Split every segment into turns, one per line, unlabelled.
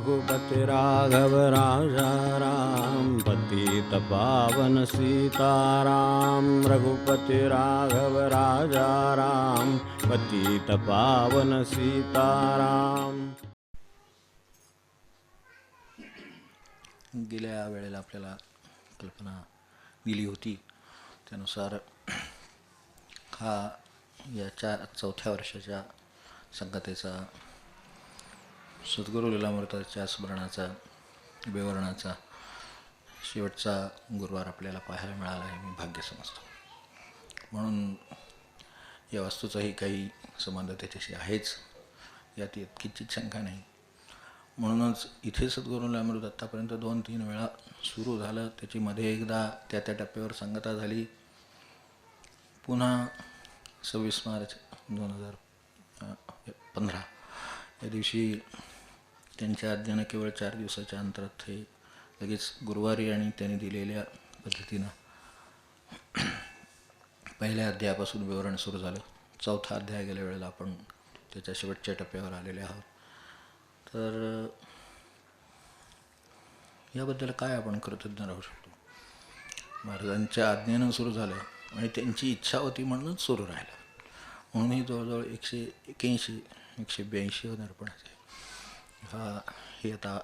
रघुपति राघव राजा राम, पतित पावन सीताराम। रघुपति राघव राजा राम, पतित पावन सीताराम।
गेल्या वेळेला आपल्याला कल्पना दिली होती त्यानुसार हा या चौथ्या वर्षाच्या संगतेचा सद्गुरू लीलामृताच्या स्मरणाचा विवरणाचा शेवटचा गुरुवार आपल्याला पाहायला मिळाला आहे, मी भाग्य समजतो. म्हणून या वस्तूचाही काही संबंध त्याच्याशी आहेच, यात इतकीच शंका नाही. म्हणूनच इथे सद्गुरू लीलामृत आत्तापर्यंत 2-3 वेळा सुरू झालं, त्याची मध्ये एकदा त्या टप्प्यावर सांगता झाली. पुन्हा 26 मार्च 2015 या दिवशी त्यांच्या आज्ञेनं केवळ 4 दिवसाच्या अंतरात हे लगेच गुरुवारी आणि त्यांनी दिलेल्या पद्धतीनं पहिल्या अध्यायापासून विवरण सुरू झालं. चौथा अध्याय गेल्या वेळेला आपण त्याच्या शेवटच्या टप्प्यावर आलेले आहोत. तर याबद्दल काय आपण कृतज्ञ राहू शकतो. महाराजांच्या आज्ञेनं सुरू झालं आणि त्यांची इच्छा होती म्हणूनच सुरू राहिलं. म्हणूनही जवळजवळ 181-182 निरूपणाचे हे आता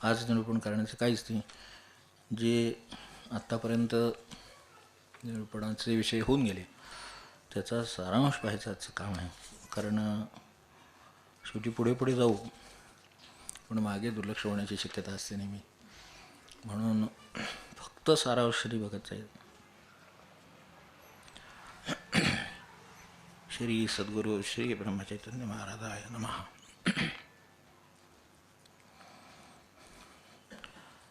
आज निरूपण करण्याचं काहीच नाही. जे आत्तापर्यंत निरूपणाचे विषय होऊन गेले त्याचा सारांश पाहायचं काम आहे. कारण शेवटी पुढे जाऊ पण मागे दुर्लक्ष होण्याची शक्यता असते नेहमी. म्हणून फक्त सारांशरी बघत जाईल. श्री सद्गुरू श्री ब्रह्मचैतन्य महाराजाय नमः.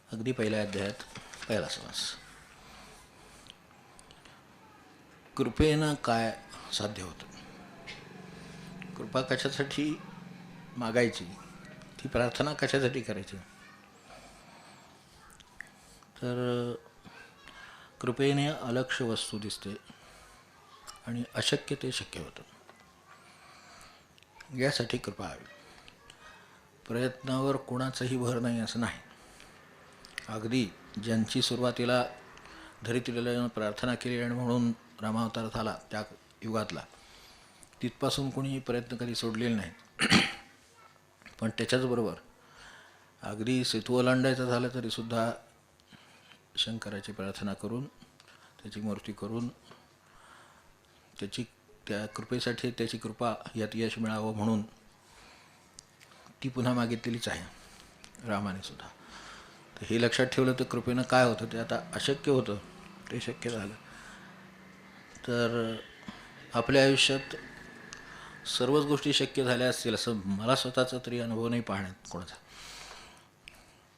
अगदी पहिल्या अध्यायात पहिला समास. कृपेनं काय साध्य होतं. कृपा कशासाठी मागायची, ती प्रार्थना कशासाठी करायची. तर कृपेने अलक्ष्य वस्तू दिसते आणि अशक्य ते शक्य होतं. यासाठी कृपा हवी. प्रयत्नावर कोणाचाही भर नाही असं नाही. अगदी ज्यांची सुरुवातीला धरित्रीला प्रार्थना केली आणि म्हणून रामावतार झाला त्या युगातला, तिथपासून कोणी प्रयत्न कधी सोडलेले नाहीत. पण त्याच्याचबरोबर अगदी सेतू ओलांडायचं झालं तरीसुद्धा शंकराची प्रार्थना करून त्याची मूर्ती करून त्या कृपेसाठी त्याची कृपा यात यश मिळावं म्हणून ती पुन्हा मागितलेलीच आहे रामाने सुद्धा. तर हे लक्षात ठेवलं तर कृपेनं काय होतं ते आता अशक्य होतं ते शक्य झालं. तर आपल्या आयुष्यात सर्वच गोष्टी शक्य झाल्या असतील असं मला स्वतःचा तरी अनुभव नाही पाहण्यात कोणाचा.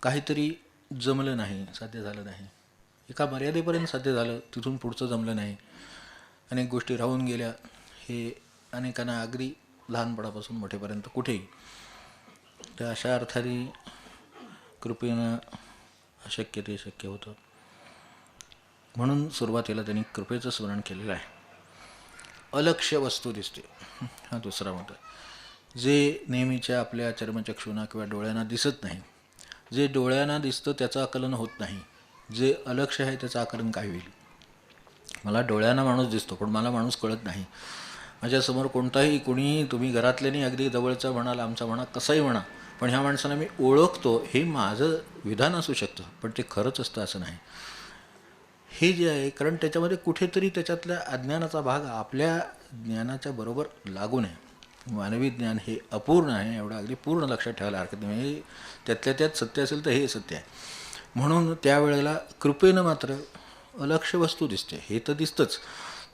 काहीतरी जमलं नाही, साध्य झालं नाही. एका मर्यादेपर्यंत साध्य झालं, तिथून पुढचं जमलं नाही. अनेक गोष्टी राहून गेल्या. हे अनेकांना अगदी लहानपणापासून मोठेपर्यंत कुठेही. तर अशा अर्थाने कृपेनं अशक्य ते शक्य होतं. म्हणून सुरुवातीला त्यांनी कृपेचं स्मरण केलेलं आहे. अलक्ष्य वस्तू दिसते हा दुसरा मत आहे. जे नेहमीच्या आपल्या चर्मचक्षुना किंवा डोळ्यांना दिसत नाही, जे डोळ्यांना दिसतं त्याचं आकलन होत नाही, जे अलक्ष्य आहे त्याचं आकलन काय होईल. मला डोळ्यांना माणूस दिसतो पण मला माणूस कळत नाही. माझ्यासमोर कोणताही कोणीही, तुम्ही घरातल्यानी अगदी जवळचा म्हणाल, आमचा म्हणा, कसाही म्हणा, पण ह्या माणसाला मी ओळखतो हे माझं विधान असू शकतं पण ते खरंच असतं असं नाही. हे जे आहे कारण त्याच्यामध्ये कुठेतरी त्याच्यातल्या अज्ञानाचा भाग आपल्या ज्ञानाच्या बरोबर लागू नये. मानवी ज्ञान हे अपूर्ण आहे एवढं अगदी पूर्ण लक्षात ठेवायला हरकत नाही. म्हणजे त्यातल्या त्यात सत्य असेल तर हे सत्य आहे. म्हणून त्यावेळेला कृपेनं मात्र अलक्ष्य वस्तू दिसते. हे तर दिसतंच,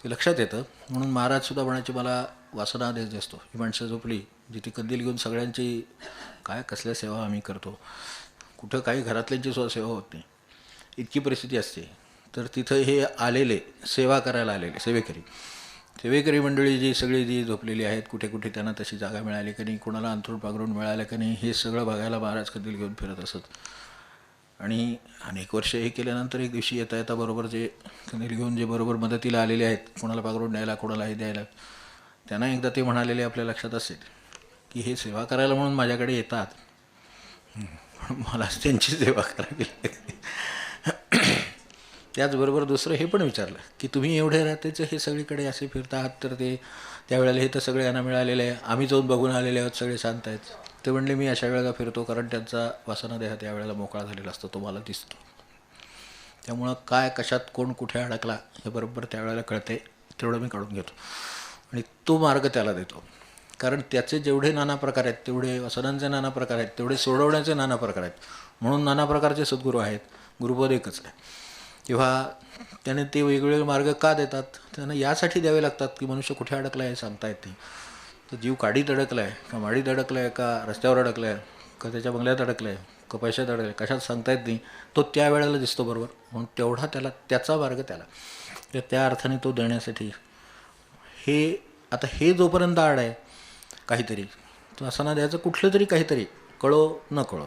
ते लक्षात येतं. म्हणून महाराजसुद्धा म्हणायचे मला वासना द्यायची असतो. ही माणसं झोपली जिथे कंदील घेऊन सगळ्यांची काय कसल्या सेवा आम्ही करतो, कुठं काही घरातल्यांची सुद्धा सेवा होत नाही, इतकी परिस्थिती असते. तर तिथं हे आलेले सेवा करायला आलेले सेवेकरी मंडळी जी सगळी जी झोपलेली आहेत, कुठे कुठे त्यांना तशी जागा मिळाली का नाही, कोणाला अंथरूण पांघरूण मिळालं का नाही, हे सगळं बघायला महाराज कंदील घेऊन फिरत असत. आणि अनेक वर्ष हे केल्यानंतर एक दिवशी येता येता बरोबर जे कंदील घेऊन जे बरोबर मदतीला आलेले आहेत, कोणाला पांघरूण द्यायला कोणाला हे द्यायला, त्यांना एकदा ते म्हणालेले आपल्या लक्षात असेल की हे सेवा करायला म्हणून माझ्याकडे येतात, पण मला त्यांची सेवा करावी लागते. त्याचबरोबर दुसरं हे पण विचारलं की तुम्ही एवढे रात्रीचं हे सगळीकडे असे फिरता आहात, तर ते त्यावेळेला हे तर सगळे यांना मिळालेले आहे, आम्ही जाऊन बघून आलेले आहोत, सगळे शांत आहेत. ते म्हणले मी अशा वेळेला फिरतो कारण त्यांचा वासनादेह त्यावेळेला मोकळा झालेला असतो, तो मला दिसतो. त्यामुळं काय कशात कोण कुठे अडकला हे बरोबर त्यावेळेला कळते, तेवढं मी काढून घेतो आणि तो मार्ग त्याला देतो. कारण त्याचे जेवढे नाना प्रकार आहेत, तेवढे वासनांचे नाना प्रकार आहेत, तेवढे सोडवण्याचे नाना प्रकार आहेत. म्हणून नाना प्रकारचे सद्गुरू आहेत, गुरुपद एकच आहे. तेव्हा त्याने ते वेगवेगळे मार्ग का देतात, त्यांना यासाठी द्यावे लागतात की मनुष्य कुठे अडकला आहे सांगता येत नाही. तर जीव काडीत अडकला आहे का माडीत अडकला आहे का रस्त्यावर अडकला आहे का त्याच्या बंगल्यात अडकला आहे का पैशात अडकला आहे, कशात सांगता येत नाही. तो त्या वेळेला दिसतो बरोबर, म्हणून तेवढा त्याला त्याचा मार्ग त्याला, तर त्या अर्थाने तो देण्यासाठी हे आता हे जोपर्यंत आड आहे काहीतरी, तो असं द्यायचं कुठलं तरी काहीतरी कळो न कळो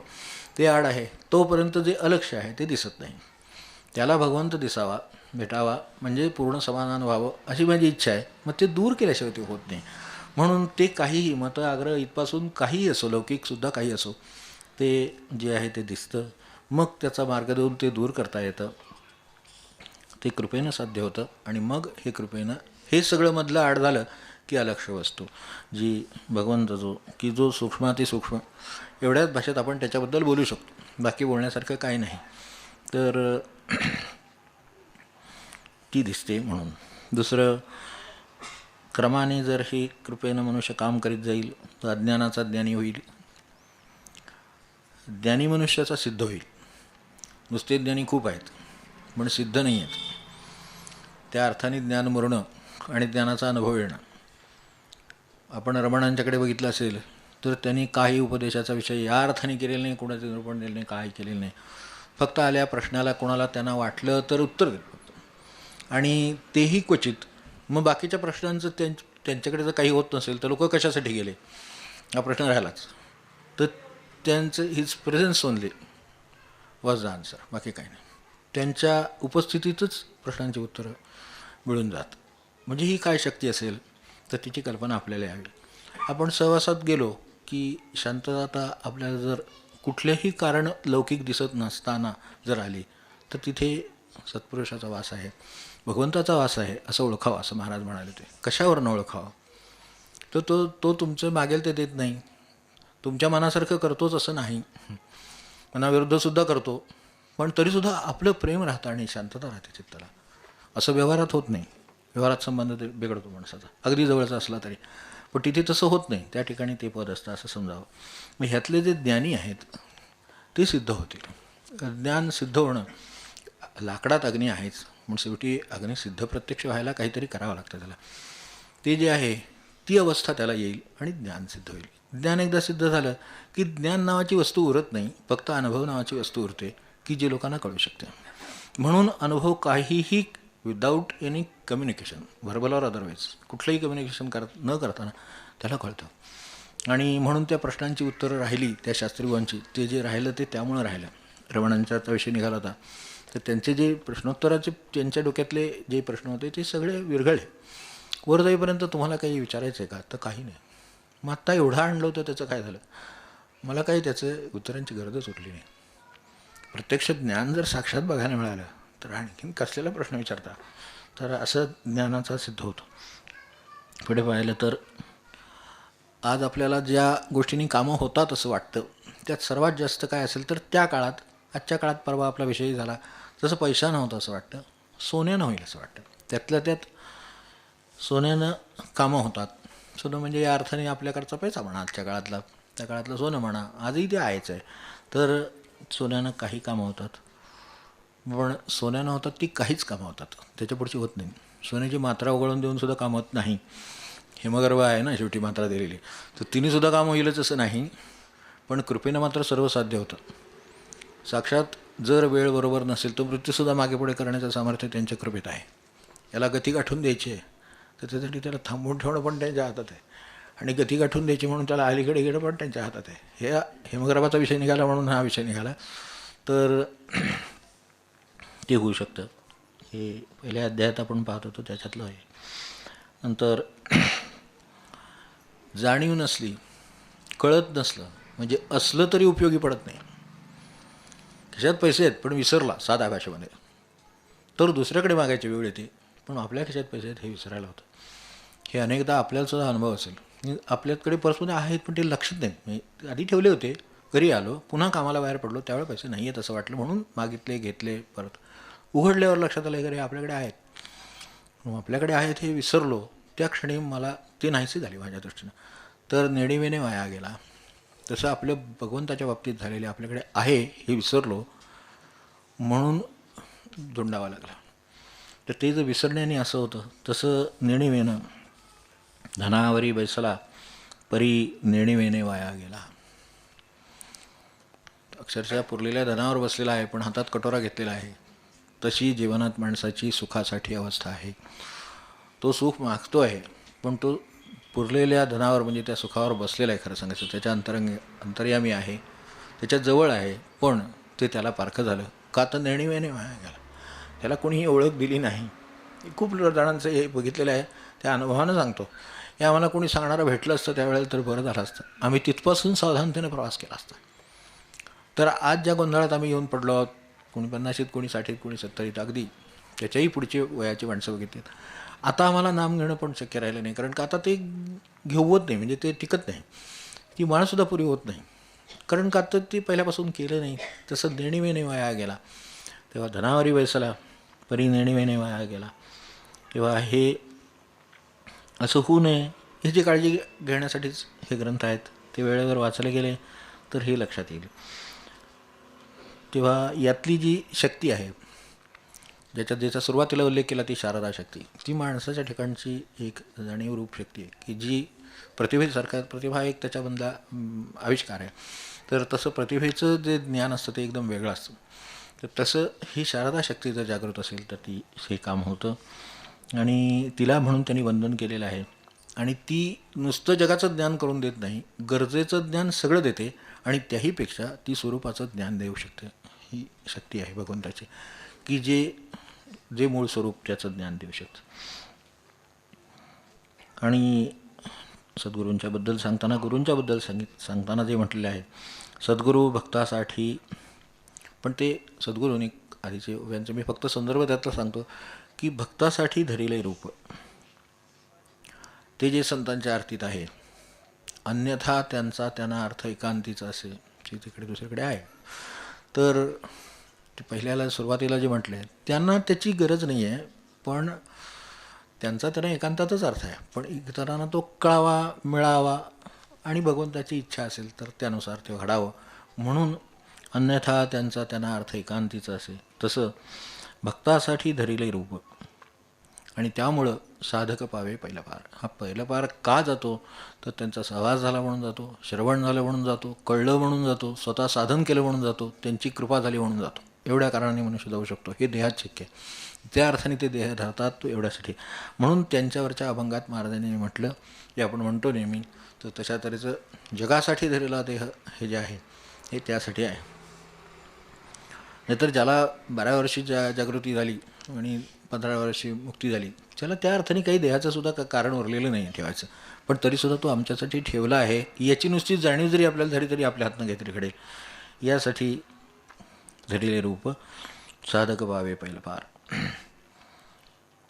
ते आड आहे, तोपर्यंत जे अलक्ष्य आहे ते दिसत नाही. त्याला भगवंत दिसावा, भेटावा, म्हणजे पूर्ण समाधान व्हावं अशी माझी इच्छा आहे. मग ते दूर केल्याशिवाय ते होत नाही. म्हणून ते काहीही मत आग्रह इथपासून काहीही असो, लौकिकसुद्धा काही असो, ते जे आहे ते दिसतं. मग त्याचा मार्ग देऊन ते दूर करता येतं, ते कृपेनं साध्य होतं. आणि मग हे कृपेनं हे सगळं मधलं आड झालं की अलक्ष्य वस्तू जी भगवंत जो सूक्ष्मातिसूक्ष्म एवढ्याच भाषेत आपण त्याच्याबद्दल बोलू शकतो, बाकी बोलण्यासारखं काही नाही. तर ती दिसते. म्हणून दुसरं, क्रमाने जर ही कृपेनं मनुष्य काम करीत जाईल तर अज्ञानाचा ज्ञानी होईल, ज्ञानी मनुष्याचा सिद्ध होईल. नुसते ज्ञानी खूप आहेत पण सिद्ध नाही आहेत. त्या अर्थाने ज्ञान मुरणं आणि ज्ञानाचा अनुभव येणं. आपण रमणांच्याकडे बघितलं असेल तर त्यांनी काही उपदेशाचा विषय या अर्थाने केलेला नाही, कोणाचं निरूपण दिलं नाही, काही केलेलं नाही. फक्त आल्या प्रश्नाला कोणाला त्यांना वाटलं तर उत्तर दिलं फक्त, आणि तेही क्वचित. मग बाकीच्या प्रश्नांचं त्यांच्याकडे जर काही होत नसेल तर लोक कशासाठी गेले हा प्रश्न राहिलाच. तर त्यांचं his presence only was the answer, बाकी काही नाही. त्यांच्या उपस्थितीतच प्रश्नांची उत्तरं मिळून जात. म्हणजे ही काय शक्ती असेल तर तिची कल्पना आपल्याला यावी. आपण सहवासात गेलो की शांतता आपल्याला जर कुठलेही कारण लौकिक दिसत नसताना जर आली तर तिथे सत्पुरुषाचा वास आहे, भगवंताचा वास आहे असं ओळखावं, असं महाराज म्हणाले. ते कशावरनं ओळखावं, तर तो तुमचं मागेल ते देत नाही, तुमच्या मनासारखं करतोच असं नाही, मनाविरुद्धसुद्धा करतो, पण तरीसुद्धा आपलं प्रेम राहतं आणि शांतता राहते चित्ताला. असं व्यवहारात होत नाही. व्यवहारात संबंध बिघडतो माणसाचा, अगदी जवळचा असला तरी. पण तिथे तसं होत नाही, त्या ठिकाणी ते पद असतं असं समजावं. मग ह्यातले जे ज्ञानी आहेत ते सिद्ध होतील. ज्ञान सिद्ध होणं, लाकडात अग्नी आहेच, म्हणून शेवटी अग्नी सिद्ध प्रत्यक्ष व्हायला काहीतरी करावं लागतं त्याला. ते जे आहे ती अवस्था त्याला येईल आणि ज्ञान सिद्ध होईल. ज्ञान एकदा सिद्ध झालं की ज्ञान नावाची वस्तू उरत नाही, फक्त अनुभव नावाची वस्तू उरते की जी लोकांना कळू शकते. म्हणून अनुभव काहीही without any communication, verbal or otherwise, कुठलंही कम्युनिकेशन न करताना त्याला कळतं. आणि म्हणून त्या प्रश्नांची उत्तरं राहिली त्या शास्त्रीवांची, ते जे राहिलं ते त्यामुळं राहिलं. रमणांचा विषय निघाला होता तर त्यांचे जे प्रश्नोत्तराचे त्यांच्या डोक्यातले जे प्रश्न होते ते सगळे विरघळले. वर जाईपर्यंत तुम्हाला काही विचारायचं आहे का, तर काही नाही. मग आत्ता एवढं आणलं होतं त्याचं काय झालं, मला काही त्याचं उत्तरांची गरजच उरली नाही. प्रत्यक्ष ज्ञान जर साक्षात बघायला मिळालं तर आणखीन कसलेला प्रश्न विचारता. तर असं ज्ञानाचा सिद्ध होतो. पुढे पाहिलं तर आज आपल्याला ज्या गोष्टींनी कामं होतात असं वाटतं त्यात सर्वात जास्त काय असेल तर त्या काळात, आजच्या काळात परवा आपला विषय झाला जसं पैसा नव्हतं असं वाटतं, सोन्यानं होईल असं वाटतं. त्यातल्या त्यात सोन्यानं कामं होतात. सोनं म्हणजे या अर्थाने आपल्याकडचा पैसा म्हणा, आजच्या काळातला, त्या काळातलं सोनं म्हणा, आजही ते आहेच आहे. तर सोन्यानं काही कामं होतात, पण सोन्यानं होतात ती काहीच कामं होतात, त्याच्या पुढची होत नाही. सोन्याची मात्रा उघडून देऊन सुद्धा काम होत नाही. हिमगर्भ आहे ना शेवटी मात्रा दिलेली, तर तिनेसुद्धा काम होईलच असं नाही. पण कृपेनं मात्र सर्व साध्य होतं. साक्षात जर वेळ बरोबर नसेल तर मृत्यूसुद्धा मागे पुढे करण्याचं सामर्थ्य त्यांच्या कृपेत आहे. याला गती गाठून द्यायची आहे तर त्यासाठी त्याला थांबवून ठेवणं पण त्यांच्या हातात आहे, आणि गती गाठून द्यायची म्हणून त्याला अलीकडे गेलं पण त्यांच्या हातात आहे. हे हिमगर्भाचा विषय निघाला म्हणून हा विषय निघाला तर ते होऊ शकतं. हे पहिल्या अध्यायात आपण पाहत होतो त्याच्यातलं आहे. नंतर जाणीव नसली, कळत नसलं म्हणजे असलं तरी उपयोगी पडत नाही. खिशात पैसे आहेत पण विसरला साध्या भाषेमध्ये, तर दुसऱ्याकडे मागायची वेळ येते, पण आपल्या खिशात पैसे आहेत हे विसरायला होतं. हे अनेकदा आपल्याला सुद्धा अनुभव असेल. आपल्याकडे पर्समध्ये आहेत पण ते लक्षात नाही. म्हणजे आधी ठेवले होते, घरी आलो, पुन्हा कामाला बाहेर पडलो, त्यावेळेस पैसे नाही आहेत असं वाटलं म्हणून मागितले, घेतले, परत उघडल्यावर लक्षात आलं घरी आपल्याकडे आहेत. मग आपल्याकडे आहेत हे विसरलो, त्या क्षणी मला ती नाहीशी झाली माझ्या दृष्टीनं, तर नेणीवेने वाया गेला. तसं आपलं भगवंताच्या बाबतीत झालेले आपल्याकडे आहे हे विसरलो म्हणून धुंडावा लागला. तर ते जर विसरण्याने असं होतं, तसं नेणीवेनं धनावरी बैसला परी नेणीवेने वाया गेला. अक्षरशः पुरलेल्या धनावर बसलेला आहे पण हातात कटोरा घेतलेला आहे. तशी जीवनात माणसाची सुखासाठी अवस्था आहे. तो सुख मागतो आहे पण तो पुरलेल्या धनावर म्हणजे त्या सुखावर बसलेला आहे. खरं सांगायचं त्याच्या अंतर्यामी आहे, त्याच्या जवळ आहे, पण ते त्याला पारखं झालं का तर नेणीवेने वाया गेला. त्याला कोणीही ओळख दिली नाही. खूप जणांचं हे बघितलेलं आहे, त्या अनुभवानं सांगतो. हे आम्हाला कोणी सांगणारं भेटलं असतं त्यावेळेला तर बरं झालं असतं, आम्ही तिथपासून सावधानतेने प्रवास केला असता. तर आज ज्या गोंधळात आम्ही येऊन पडलो आहोत, कोणी 50शीत, कोणी 60शीत, कोणी 70शीत, अगदी त्याच्याही पुढची वयाची माणसं बघितलीत, आता आम्हाला नाम घेणं पण शक्य राहिलं नाही. कारण का आता ते घेऊत नाही, म्हणजे ते टिकत नाही, ती माळसुद्धा पुरी होत नाही. कारण का तर ती पहिल्यापासून केलं नाही. तसं नेणीवेने वाया गेला. तेव्हा धनावरी बैसला परी नेणीवेने वाया गेला. तेव्हा हे असं होऊ नये ह्याची काळजी घेण्यासाठीच हे ग्रंथ आहेत. ते वेळेवर वाचले गेले तर हे लक्षात येईल. तेव्हा यातली जी शक्ती आहे, ज्याचा सुरुवातीला उल्लेख केला ती शारदा शक्ती, ती माणसाच्या ठिकाणची एक जाणीवरूप शक्ती आहे की जी प्रतिभेसारखा, प्रतिभा एक त्याच्यामधला आविष्कार आहे. तर तसं प्रतिभेचं जे ज्ञान असतं ते एकदम वेगळं असतं. तर तसं ही शारदा शक्ती जर जागृत असेल तर ती हे काम होतं. आणि तिला म्हणून त्यांनी वंदन केलेलं आहे. आणि ती नुसतं जगाचं ज्ञान करून देत नाही, गरजेचं ज्ञान सगळं देते आणि त्याहीपेक्षा ती स्वरूपाचं ज्ञान देऊ शकते. ही शक्ती आहे भगवंताची की जे मूळ स्वरूप त्याचं ज्ञान देऊ शकतं. आणि सद्गुरूंच्याबद्दल सांगताना, गुरूंच्याबद्दल सांगताना जे म्हटलेलं आहे, सद्गुरू भक्तासाठी, पण ते सद्गुरूंनी आधीचे यांचं मी फक्त संदर्भ त्यातला सांगतो की भक्तासाठी धरिले रूप, ते जे संतांच्या आरतीत आहे, अन्यथा त्यांना अर्थ एकांतीचा असे, जे तिकडे दुसरीकडे आहे. तर ते पहिल्याला सुरुवातीला जे म्हटले त्यांना त्याची गरज नाही आहे, पण त्यांना एकांतातच अर्थ आहे, पण इतरांना तो कळावा, मिळावा आणि भगवंताची इच्छा असेल तर त्यानुसार ते घडावं म्हणून अन्यथा त्यांना अर्थ एकांतीचा असेल. तसं भक्तासाठी धरिले रूप आणि त्यामुळं साधक पावे पहिला पार. हा पहिला पार का जातो तर त्यांचा सहवास झाला म्हणून जातो, श्रवण झालं म्हणून जातो, कळलं म्हणून जातो, स्वतः साधन केलं म्हणून जातो, त्यांची कृपा झाली म्हणून जातो. एवढ्या कारणाने मनुष्य जाऊ शकतो. हे देहात शक्य आहे. त्या अर्थाने ते देह धरतात तो एवढ्यासाठी. म्हणून त्यांच्यावरच्या अभंगात महाराजांनी म्हटलं, जे आपण म्हणतो नेहमी, तर तशा तऱ्हेचं जगासाठी धरलेला देह हे जे आहे हे त्यासाठी आहे. नाहीतर ज्याला 12 वर्षी जागृती झाली आणि 15 वर्षी मुक्ती झाली, त्याला त्या अर्थाने काही देहाचं सुद्धा कारण उरलेलं नाही ठेवायचं, पण तरीसुद्धा तो आमच्यासाठी ठेवला आहे याची नुसती जाणीव जरी आपल्याला झाली तरी आपल्या हातनं काहीतरी घडेल. यासाठी धरिले रूप साधक पावे पहिलं पार.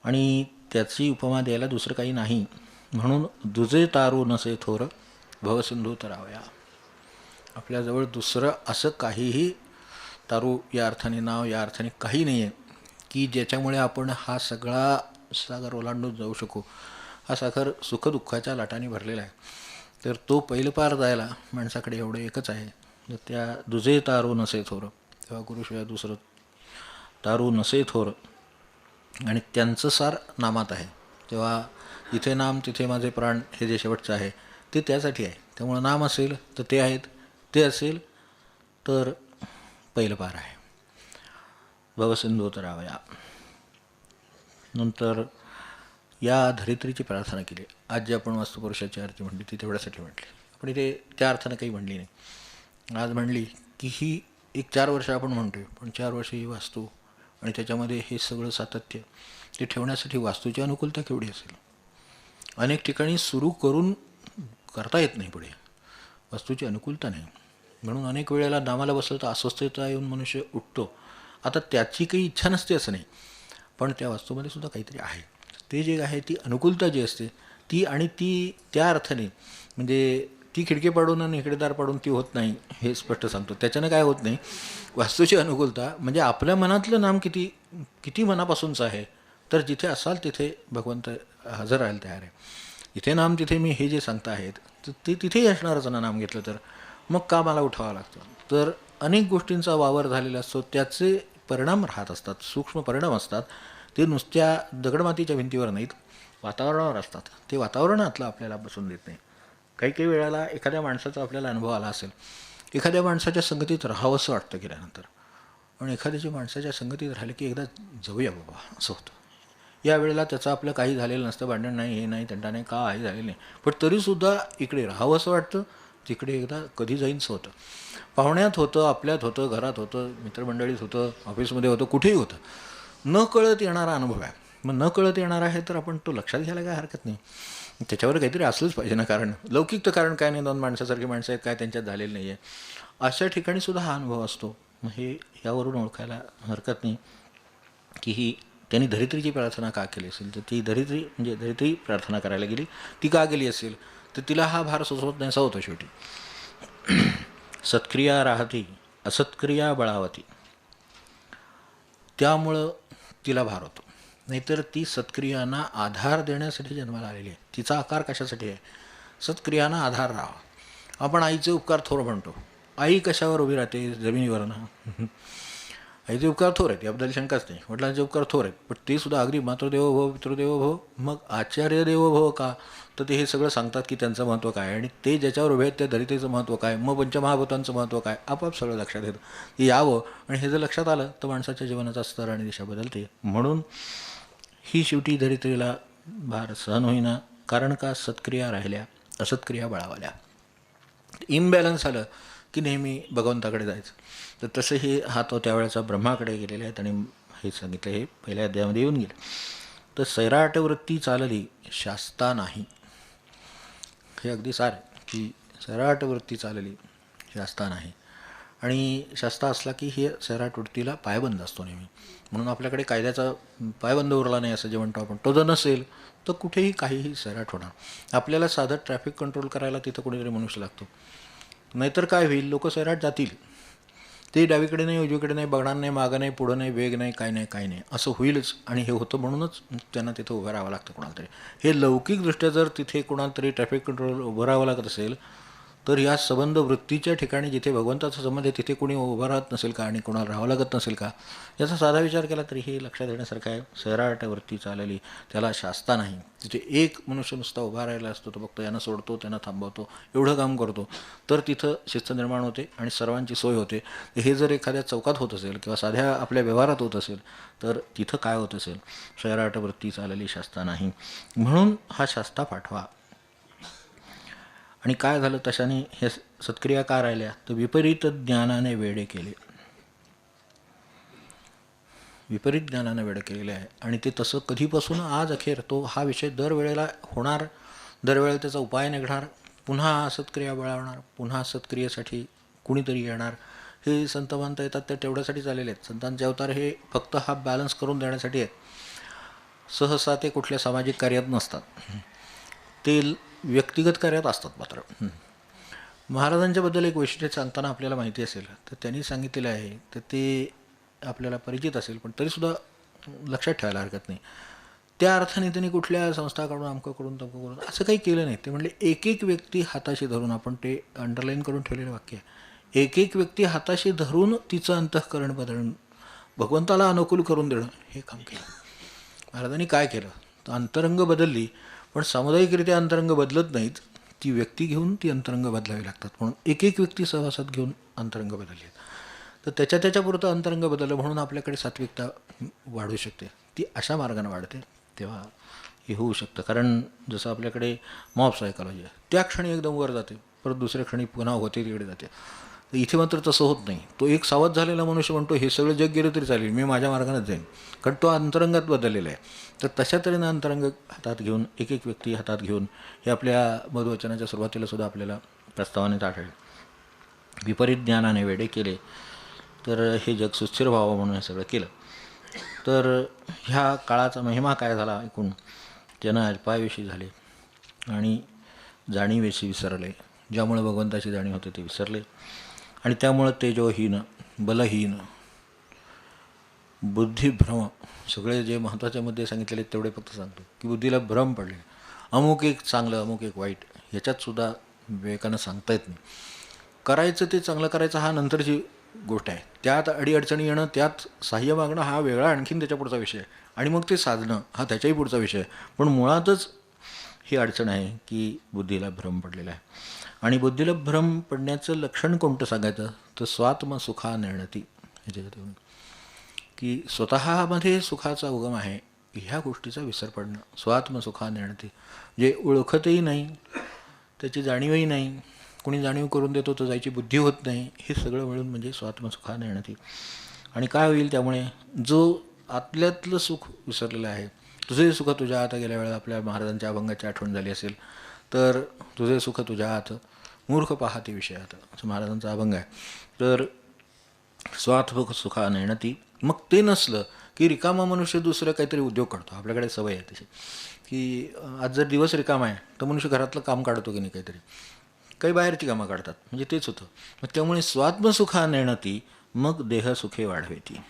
आणि त्याची उपमा द्यायला दुसरं काही नाही, म्हणून दुजे तारू नसे थोर भवसिंधू तरावया. आपल्याजवळ दुसरं असं काहीही तारू या अर्थाने, नाव या अर्थाने काही नाही आहे की ज्याच्यामुळे आपण हा सगळा सागर ओलांडून जाऊ शकू. हा सागर सुखदुःखाच्या लाटांनी भरलेला आहे. तर तो पहिलं पार जायला माणसाकडे एवढं एकच आहे, तर त्या दुजे तारू नसे थोर, तेव्हा गुरुशिवाय दुसरं तारू नसे थोर, आणि त्यांचं सार नामात आहे. तेव्हा इथे नाम तिथे माझे प्राण हे जे शेवटचं आहे ते त्यासाठी आहे. त्यामुळं नाम असेल तर ते आहेत, ते असेल तर पहिलं पार आहे. भवसिंधू तरावया. नंतर या धरित्रीची प्रार्थना केली. आज जे आपण वास्तुपुरुषाची आरती म्हणली ती तेवढ्यासाठी म्हटली, पण इथे त्या अर्थानं काही म्हणली नाही. आज म्हणली की ही एक 4 वर्ष आपण म्हणतोय, पण 4 वर्ष ही वास्तू आणि त्याच्यामध्ये हे सगळं सातत्य ते ठेवण्यासाठी वास्तूची अनुकूलता केवढी असेल. अनेक ठिकाणी सुरू करून करता येत नाही पुढे, वस्तूची अनुकूलता नाही. म्हणून अनेक वेळेला नामाला बसलं तर अस्वस्थता येऊन मनुष्य उठतो. आता त्याची काही इच्छा नसते असं नाही, पण त्या वस्तूमध्ये सुद्धा काहीतरी आहे. ते जे आहे ती अनुकूलता जी असते ती, आणि ती त्या अर्थाने म्हणजे ती खिडकी पाडून आणि इकडे दार पाडून ती होत नाही, हे स्पष्ट सांगतो. त्याच्यानं काय होत नाही, वास्तूची अनुकूलता म्हणजे आपल्या मनातलं नाम किती किती मनापासूनचं आहे. तर जिथे असाल तिथे भगवंत हजर राहायला तयार आहे. इथे नाम तिथे मी, हे जे सांगता आहेत तर ते तिथेही असणारच ना नाम घेतलं तर. मग का मला उठावं लागतं? तर अनेक गोष्टींचा वावर झालेला असतो, त्याचे परिणाम राहत असतात, सूक्ष्म परिणाम असतात. ते नुसत्या दगडमातीच्या भिंतीवर नाहीत, वातावरणावर असतात. ते वातावरणातलं आपल्याला बसून देत नाही. काही काही वेळेला एखाद्या माणसाचा आपल्याला अनुभव आला असेल, एखाद्या माणसाच्या संगतीत राहावंसं वाटतं गेल्यानंतर, पण एखाद्याच्या माणसाच्या संगतीत राहिलं की एकदा जाऊया बाबा असं होतं. या वेळेला त्याचं आपलं काही झालेलं नसतं, भांडण नाही, हे नाही, तंटा नाही, काही झालेलं नाही, पण तरीसुद्धा इकडे राहावं असं वाटतं, तिकडे एकदा कधी जाईनचं होतं. पाहुण्यात होतं, आपल्यात होतं, घरात होतं, मित्रमंडळीत होतं, ऑफिसमध्ये होतं, कुठेही होतं. न कळत येणारा अनुभव आहे. मग न कळत येणारा आहे तर आपण तो लक्षात घ्यायला काय हरकत नाही. त्याच्यावर काहीतरी असलंच पाहिजे ना कारण. लौकिक तर कारण काय नाही, दोन माणसासारखी माणसं आहेत, काय त्यांच्यात झालेलं नाही आहे, अशा ठिकाणी सुद्धा हा अनुभव असतो. मग हे यावरून ओळखायला हरकत नाही की ही त्यांनी धरित्रीची प्रार्थना का केली असेल. तर ती धरित्री म्हणजे धरित्री प्रार्थना करायला गेली, ती का गेली असेल तर तिला हा भार सोसवत नाहीसा होतो शेवटी. सत्क्रिया राहती असत्क्रिया बळावती, त्यामुळं तिला भार होतो. नाहीतर ती सत्क्रियांना आधार देण्यासाठी जन्माला आलेली आहे. तिचा आकार कशासाठी आहे? सत्क्रियांना आधार राहावा. आपण आईचे उपकार थोर म्हणतो. आई कशावर उभी राहते? जमिनीवर ना. आईचे उपकार थोर आहेत, याबद्दल शंकाच नाही. वडिलांचे उपकार थोर आहेत, पण ते सुद्धा अगदी मातृदेवो भव पितृदेवो भव, मग आचार्य देवो भव का? तर ते हे सगळं सांगतात की त्यांचं महत्त्व काय, आणि ते ज्याच्यावर उभे आहेत त्या धरित्रीचं महत्त्व काय, मग पंचमहाभूतांचं महत्त्व काय, आपोआप सगळं लक्षात येतं. हे यावं, आणि हे जर लक्षात आलं तर माणसाच्या जीवनाचा स्तर आणि दिशा बदलते. म्हणून ही शेवटी धरित्रीला भार सहन होईना. कारण का? सत्क्रिया राहिल्या, असत्क्रिया बळावल्या. इम्बॅलन्स आलं की नेहमी भगवंताकडे जायचं. तर तसं हे हा तो त्यावेळेचा ब्रह्माकडे गेलेले आहेत, आणि हे सांगितलं हे पहिल्या अध्यायामध्ये येऊन गेलं. तर सैराट वृत्ती चालली शास्ता नाही, हे अगदी सार आहे की सैराट वृत्ती चालली शास्ता नाही. आणि शास्ता असला की हे सैराट वृत्तीला पायबंद असतो नेहमी. म्हणून आपल्याकडे कायद्याचा पायबंद उरला नाही असं जे म्हणतो आपण, तो जर नसेल तर कुठेही काहीही सैराट होणार. आपल्याला साधं ट्रॅफिक कंट्रोल करायला तिथं कोणीतरी मनुष्य लागतो, नाहीतर काय होईल, लोक सैराट जातील. ते डावीकडे नाही, उजवीकडे नाही, बघणार नाही, मागं नाही, पुढं नाही, वेग नाही, काय नाही, काय नाही, असं होईलच. आणि हे होतं म्हणूनच त्यांना तिथं उभं राहावं लागतं कोणाला तरी. हे लौकिकदृष्ट्या जर तिथे कोणाला तरी ट्रॅफिक कंट्रोल उभं राहावं लागत असेल, तर या संबंध वृत्तीच्या ठिकाणी जिथे भगवंताचा संबंध आहे तिथे कोणी उभं राहत नसेल का, आणि कोणाला राहावं लागत नसेल का, याचा साधा विचार केला तरी हे लक्षात येण्यासारखं आहे. सैराट वृत्ती चालली त्याला शास्ता नाही. तिथे एक मनुष्य नुसता उभा राहिला असतो, तो फक्त यांना सोडतो, त्यांना थांबवतो, एवढं काम करतो, तर तिथं शिस्त निर्माण होते आणि सर्वांची सोय होते. हे जर एखाद्या चौकात होत असेल किंवा साध्या आपल्या व्यवहारात होत असेल तर तिथं काय होत असेल? सैराट वृत्ती चालली शास्ता नाही. म्हणून हा शास्ता पाठवा. आणि काय झालं तशाने हे सत्क्रिया का राहिल्या? तर विपरीत ज्ञानाने वेडे केले. विपरीत ज्ञानाने वेडे केलेले आहे, आणि ते तसं कधीपासून आज अखेर तो हा विषय दरवेळेला होणार, दरवेळेला त्याचा उपाय निघणार, पुन्हा सत्क्रिया बळावणार, पुन्हा सत्क्रियेसाठी कुणीतरी येणार. हे संत म्हणता येतात ते तेवढ्यासाठी चाललेले आहेत. संतांचे अवतार हे फक्त हा बॅलन्स करून देण्यासाठी आहेत. सहसा ते कुठल्या सामाजिक कार्यात नसतात, ते व्यक्तिगत कार्यात असतात. मात्र महाराजांच्याबद्दल एक वैशिष्ट्य सांगताना आपल्याला माहिती असेल तर त्यांनी सांगितलेलं आहे, तर ते आपल्याला परिचित असेल, पण तरीसुद्धा लक्षात ठेवायला हरकत नाही. त्या अर्थाने त्यांनी कुठल्या संस्थाकडून अमकं करून तमकं करून असं काही केलं नाही. ते म्हणले एक एक व्यक्ती हाताशी धरून, आपण ते अंडरलाईन करून ठेवलेलं वाक्य आहे, एक एक व्यक्ती हाताशी धरून तिचं अंतःकरण बदलून भगवंताला अनुकूल करून देणं, हे काम केलं. महाराजांनी काय केलं तर अंतरंग बदलली, पण सामुदायिकरित्या अंतरंग बदलत नाहीत, ती व्यक्ती घेऊन ती अंतरंग बदलावी लागतात. म्हणून एक एक व्यक्ती सहवासात घेऊन अंतरंग बदलली. तर त्याच्यापुरतं अंतरंग बदललं म्हणून आपल्याकडे सात्विकता वाढू शकते. ती अशा मार्गाने वाढते, तेव्हा हे होऊ शकतं. कारण जसं आपल्याकडे मॉब सायकॉलॉजी आहे, त्या क्षणी एकदम वर जाते, परत दुसऱ्या क्षणी पुन्हा होते तिकडे जाते. तर इथे मात्र तसं होत नाही. तो एक सावध झालेला मनुष्य म्हणतो हे सगळं जग गेलं तरी चालेल, मी माझ्या मार्गानेच जाईन, कारण तो अंतरंगात बदललेला आहे. तर तशा तऱ्हेनं अंतरंग हातात घेऊन, एक एक व्यक्ती हातात घेऊन, हे आपल्या मधुवचनाच्या सुरुवातीला सुद्धा आपल्याला प्रस्तावाने आढळले. विपरीत ज्ञानाने वेडे केले तर हे जग सुस्थिर व्हावं म्हणून हे सगळं केलं. तर ह्या काळाचा महिमा काय झाला ऐकून त्यानं अल्पायुषी झाले आणि जाणीवेशी विसरले. ज्यामुळे भगवंताची जाणीव होते ते विसरले आणि त्यामुळं तेजोहीन, बलहीन, बुद्धिभ्रम, सगळे जे महत्त्वाचे मुद्दे सांगितलेले तेवढे फक्त सांगतो की बुद्धीला भ्रम पडले. अमुक एक चांगलं, अमुक एक वाईट, ह्याच्यातसुद्धा विवेकानं सांगता येत नाही. करायचं ते चांगलं करायचं हा नंतरची गोष्ट आहे. त्यात अडीअडचणी येणं, त्यात सहाय्य मागणं हा वेगळा आणखीन त्याच्या पुढचा विषय आहे. आणि मग ते साधणं हा त्याच्याही पुढचा विषय आहे. पण मुळातच ही अडचण आहे की बुद्धीला भ्रम पडलेला आहे. आणि बुद्धीला भ्रम पडण्याचं लक्षण कोणतं सांगायचं तर स्वात्मसुखा निर्णती, ह्याच्यात येऊन की स्वतःमध्ये सुखाचा उगम आहे ह्या गोष्टीचा विसर पडणं. स्वात्मसुखा निर्णती, जे ओळखतही नाही, त्याची जाणीवही नाही, कोणी जाणीव करून देतो तर जायची बुद्धी होत नाही, हे सगळं मिळून म्हणजे स्वात्मसुखा निर्णती. आणि काय होईल त्यामुळे, जो आतल्यातलं सुख विसरलेलं आहे, तुझे सुख तुझ्या हात गेल्या वेळेला आपल्या महाराजांच्या अभंगाची आठवण झाली असेल तर तुझे सुख तुझ्या हात मूर्ख पाहते विषयात, असं महाराजांचा अभंग आहे. तर स्वात्मसुखा निर्णती. मग ते नसलं की रिकामा मनुष्य दुसरं काहीतरी उद्योग करतो. आपल्याकडे सवय आहे तशी की आज जर दिवस रिकामा आहे तर मनुष्य घरातलं काम काढतो की नाही, काहीतरी काही बाहेरची कामं काढतात, म्हणजे तेच होतं. मग त्यामुळे स्वात्मसुखा निर्णती, मग देहसुखे वाढवेती,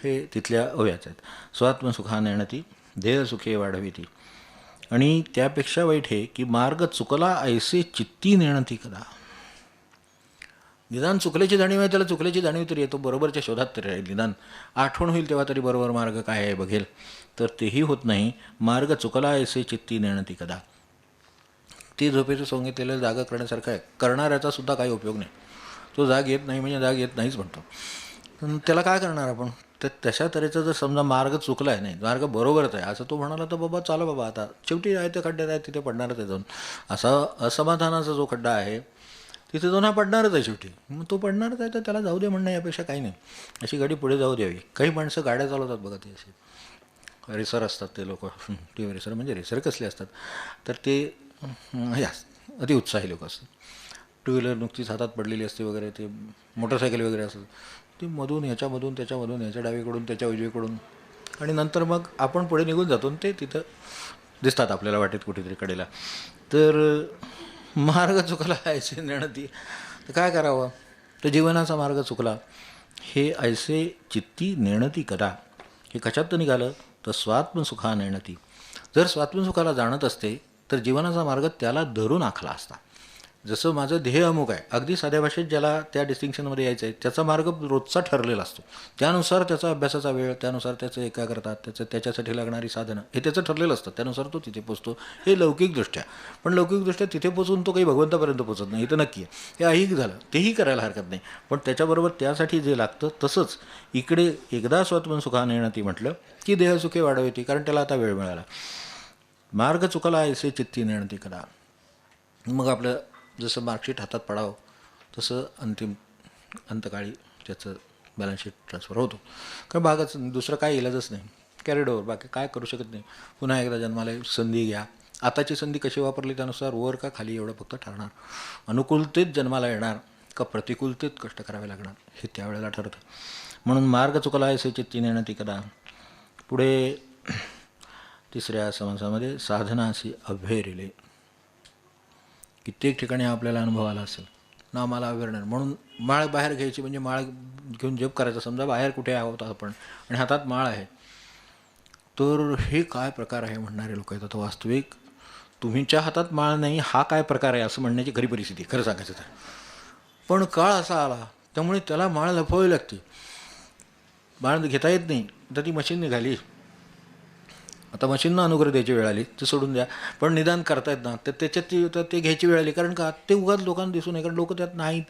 हे तिथल्या ओव्याच आहेत. स्वात्मसुखा निर्णती, देहसुखे वाढवेती. आणि त्यापेक्षा वाईट हे की मार्ग चुकला ऐसे चित्ती निर्णती कदा. निदान चुकल्याची जाणीव आहे, त्याला चुकल्याची जाणीव तरी येतो, बरोबरच्या शोधात तरी राहील, निदान आठवण होईल तेव्हा तरी बरोबर मार्ग काय आहे बघेल. तर तेही होत नाही. मार्ग चुकला ऐसे चित्ती निर्णती कदा. ते झोपेचं सांगितलेलं जागा करण्यासारखं आहे. करणाऱ्याचा सुद्धा काही उपयोग नाही. तो जाग येत नाही म्हणजे जाग येत नाहीच म्हणतो. त्याला काय करणार आपण. तर तशा तऱ्हेचा जर समजा मार्ग चुकला आहे, नाही मार्ग बरोबरच आहे असं तो म्हणाला तर बाबा चाला बाबा, आता शेवटी आहे ते खड्ड्यात आहे तिथे पडणारच आहे जाऊन. असा असमाधानाचा जो खड्डा आहे तिथे जाऊन हा पडणारच आहे शेवटी. मग तो पडणारच आहे तर त्याला जाऊ दे म्हणणं यापेक्षा काही नाही. अशी गाडी पुढे जाऊ द्यावी. काही माणसं गाड्या चालवतात बघा, ते असे रेसर असतात ते लोक, टी व्ही रेसर म्हणजे रेसर कसले असतात तर ते अतिउत्साही लोक असतात. टू व्हीलर नुकतीच हातात पडलेली असते वगैरे, ते मोटरसायकल वगैरे असतात, ती मधून ह्याच्यामधून त्याच्यामधून, ह्याच्या डावीकडून त्याच्या उजवीकडून, आणि नंतर मग आपण पुढे निघून जातो ते तिथं दिसतात आपल्याला वाटेत कुठेतरी कडेला. तर मार्ग चुकला ऐसे निर्णती, तर काय करावं. तर जीवनाचा मार्ग चुकला, हे ऐसे चित्ती निर्णती कदा. हे कशात निघालं तर स्वात्मसुखा निर्णती. जर स्वात्मसुखाला जाणत असते तर जीवनाचा मार्ग त्याला धरून आखला असता. जसं माझं ध्येय अमुक आहे, अगदी साध्या भाषेत ज्याला त्या डिस्टिंक्शनमध्ये यायचं आहे त्याचा मार्ग रोजचा ठरलेला असतो. त्यानुसार त्याचा अभ्यासाचा वेळ, त्यानुसार त्याचं एकाग्रता, त्याच्यासाठी लागणारी साधनं हे त्याचं ठरलेलं असतं. त्यानुसार तो तिथे पोचतो. हे लौकिकदृष्ट्या. पण लौकिकदृष्ट्या तिथे पोचून तो काही भगवंतापर्यंत पोचत नाही, हे तर नक्की आहे. हे ऐहिक झालं, तेही करायला हरकत नाही. पण त्याच्याबरोबर त्यासाठी जे लागतं तसंच इकडे एकदा स्वात्मसुखा निर्णती म्हटलं की देहसुखे वाढवती, कारण त्याला आता वेळ मिळाला. मार्ग चुकला ऐसे चित्ती निर्णती कदा. मग आपलं जसं मार्कशीट हातात पडावं तसं अंतकाळी त्याचं बॅलन्स शीट ट्रान्सफर होतो. कारण भागच दुसरं काय इलाजच नाही, कॅरिड ओव्हर, बाकी काय करू शकत नाही. पुन्हा एकदा जन्माला संधी घ्या. आताची संधी कशी वापरली त्यानुसार वर का खाली एवढं फक्त ठरणार. अनुकूलतेत जन्माला येणार का प्रतिकूलतेत कष्ट करावे लागणार हे त्यावेळेला ठरतं. म्हणून मार्ग चुकला ऐसे चित्ती निर्णती कदा. पुढे तिसऱ्या समासामध्ये साधनासी अभ्येरिले. कित्येक ठिकाणी आपल्याला अनुभव आला असेल ना, मला अवेअरनेस म्हणून माळ बाहेर घ्यायची, म्हणजे माळ घेऊन जप करायचा. समजा बाहेर कुठे आहोत आपण आणि हातात माळ आहे, तर हे काय प्रकार आहे म्हणणारे लोक आहेत. आता वास्तविक तुमच्या हातात माळ नाही हा काय प्रकार आहे असं म्हणण्याची खरी परिस्थिती खरं सांगायचं तर. पण काळ असा आला त्यामुळे त्याला माळ लपवावी लागते. माळ घेता येत नाही तर ती मशीन निघाली. आता मशीननं अनुग्रह द्यायची वेळ आली ते सोडून द्या, पण निदान करतायत ना, तर त्याच्यात ते घ्यायची वेळ आली. कारण का ते उगाच लोकांना दिसू नये, कारण लोक त्यात नाहीत.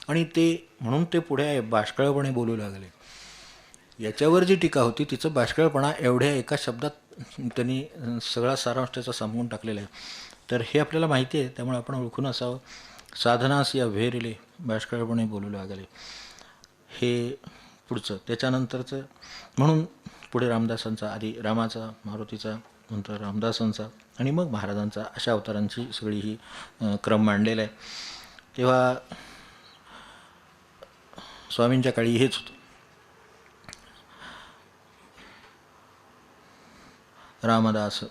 आणि ते म्हणून ते पुढे बाष्कळपणे बोलू लागले. याच्यावर जी टीका होती तिचं बाष्कळपणा एवढ्या एका शब्दात त्यांनी सगळा सारांश त्याचा सांगून टाकलेला आहे. तर हे आपल्याला माहिती आहे, त्यामुळे आपण ओळखून असावं. साधनासी अभ्येरिले, बाष्कळपणे बोलू लागले, हे पुढचं त्याच्यानंतरचं. म्हणून पुढे रामदासांचा, आधी रामाचा, मारुतीचा, नंतर रामदासांचा आणि मग महाराजांचा अशा अवतारांची सगळी ही क्रम मांडलेला आहे. तेव्हा स्वामींच्या काळी हेच होतं. रामदास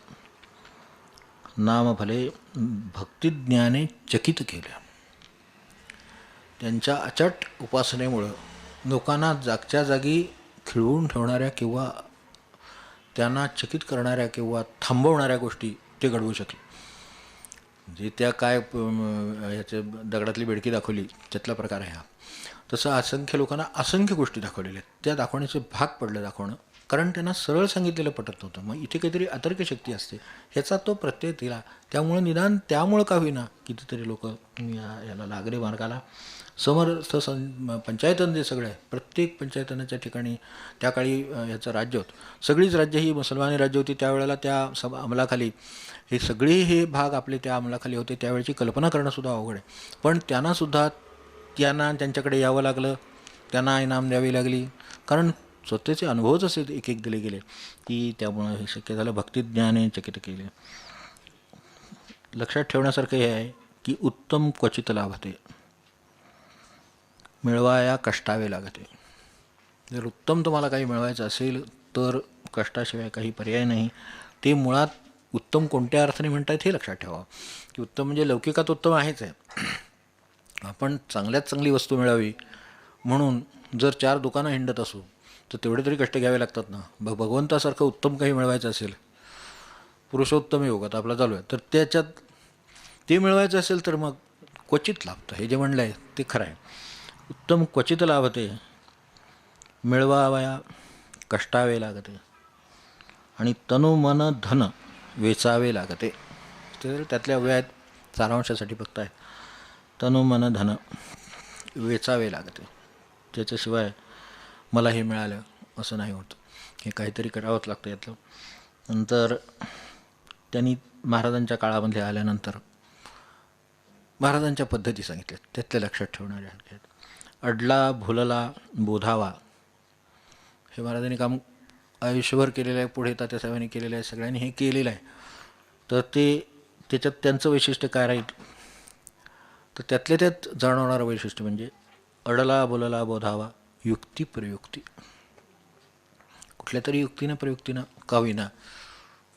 नाम भले भक्तिज्ञाने चकित केल्या. त्यांच्या अचट उपासनेमुळं लोकांना जागच्या जागी खिळवून ठेवणाऱ्या किंवा त्यांना चकित करणाऱ्या किंवा थांबवणाऱ्या गोष्टी ते घडवू शकले. म्हणजे त्या काय ह्याचे दगडातली बेडकी दाखवली त्यातला प्रकार आहे हा. तसं असंख्य लोकांना असंख्य गोष्टी दाखवलेल्या आहेत. त्या दाखवण्याचे भाग पडलं दाखवणं, कारण त्यांना सरळ सांगितलेलं पटत नव्हतं. मग इथे काहीतरी अतर्क शक्ती असते ह्याचा तो प्रत्यय दिला. त्यामुळं निदान त्यामुळं का होईना कितीतरी लोक याला लागले मार्गाला. समर्थ पंचायतन जे सगळं आहे, प्रत्येक पंचायतनाच्या ठिकाणी त्या काळी ह्याचं राज्य होतं. सगळीच राज्य ही मुसलमानी राज्य होती त्यावेळेला. त्या अंमलाखाली हे सगळे हे भाग आपले त्या अंमलाखाली होते. त्यावेळेची कल्पना करणंसुद्धा अवघड आहे. पण त्यांनासुद्धा त्यांच्याकडे यावं लागलं, त्यांना इनाम द्यावी लागली, कारण स्वतःचे अनुभवच असे एक एक दिले गेले की त्यामुळं हे शक्य झालं. भक्तिज्ञाने चकित केले. लक्षात ठेवण्यासारखं हे आहे की उत्तम क्वचित लाभते, मिळवाया कष्टावे लागते. जर उत्तम तुम्हाला काही मिळवायचं असेल तर कष्टाशिवाय काही पर्याय नाही. ते मुळात उत्तम कोणत्या अर्थाने म्हणतायत हे लक्षात ठेवा की उत्तम म्हणजे लौकिकात उत्तम आहेच आहे. आपण चांगल्यात चांगली वस्तू मिळावी म्हणून जर 4 दुकानं हिंडत असू तर तेवढे तरी कष्ट घ्यावे लागतात ना. भगवंतासारखं उत्तम काही मिळवायचं असेल, पुरुषोत्तम योग आता आपला चालू आहे, तर त्याच्यात ते मिळवायचं असेल तर मग क्वचित लाभतं. हे जे म्हणलं आहे ते खरं आहे. उत्तम क्वचित लाभते, मिळवावया कष्टावे लागते, आणि तनु मन धन वेचावे लागते. तर त्यातल्या व्यायात सारांशासाठी फक्त आहे तनु मन धन वेचावे लागते. त्याच्याशिवाय मला हे मिळालं असं नाही होत. हे काहीतरी करावंच लागतं यातलं. नंतर त्यांनी महाराजांच्या काळामध्ये आल्यानंतर महाराजांच्या पद्धती सांगितल्या, त्यातल्या लक्षात ठेवणाऱ्या आहेत. अडला भुलला बोधावा, हे महाराजांनी काम आयुष्यभर केलेलं आहे. पुढे तात्यासाहेबांनी केलेलं आहे, सगळ्यांनी हे केलेलं आहे. तर त्याच्यात त्यांचं वैशिष्ट्य काय राहील तर त्यातल्या त्यात जाणवणारं वैशिष्ट्य म्हणजे अडला बोलला बोधावा, युक्ती प्रयुक्ती. कुठल्या तरी युक्तीनं प्रयुक्तीनं का होईना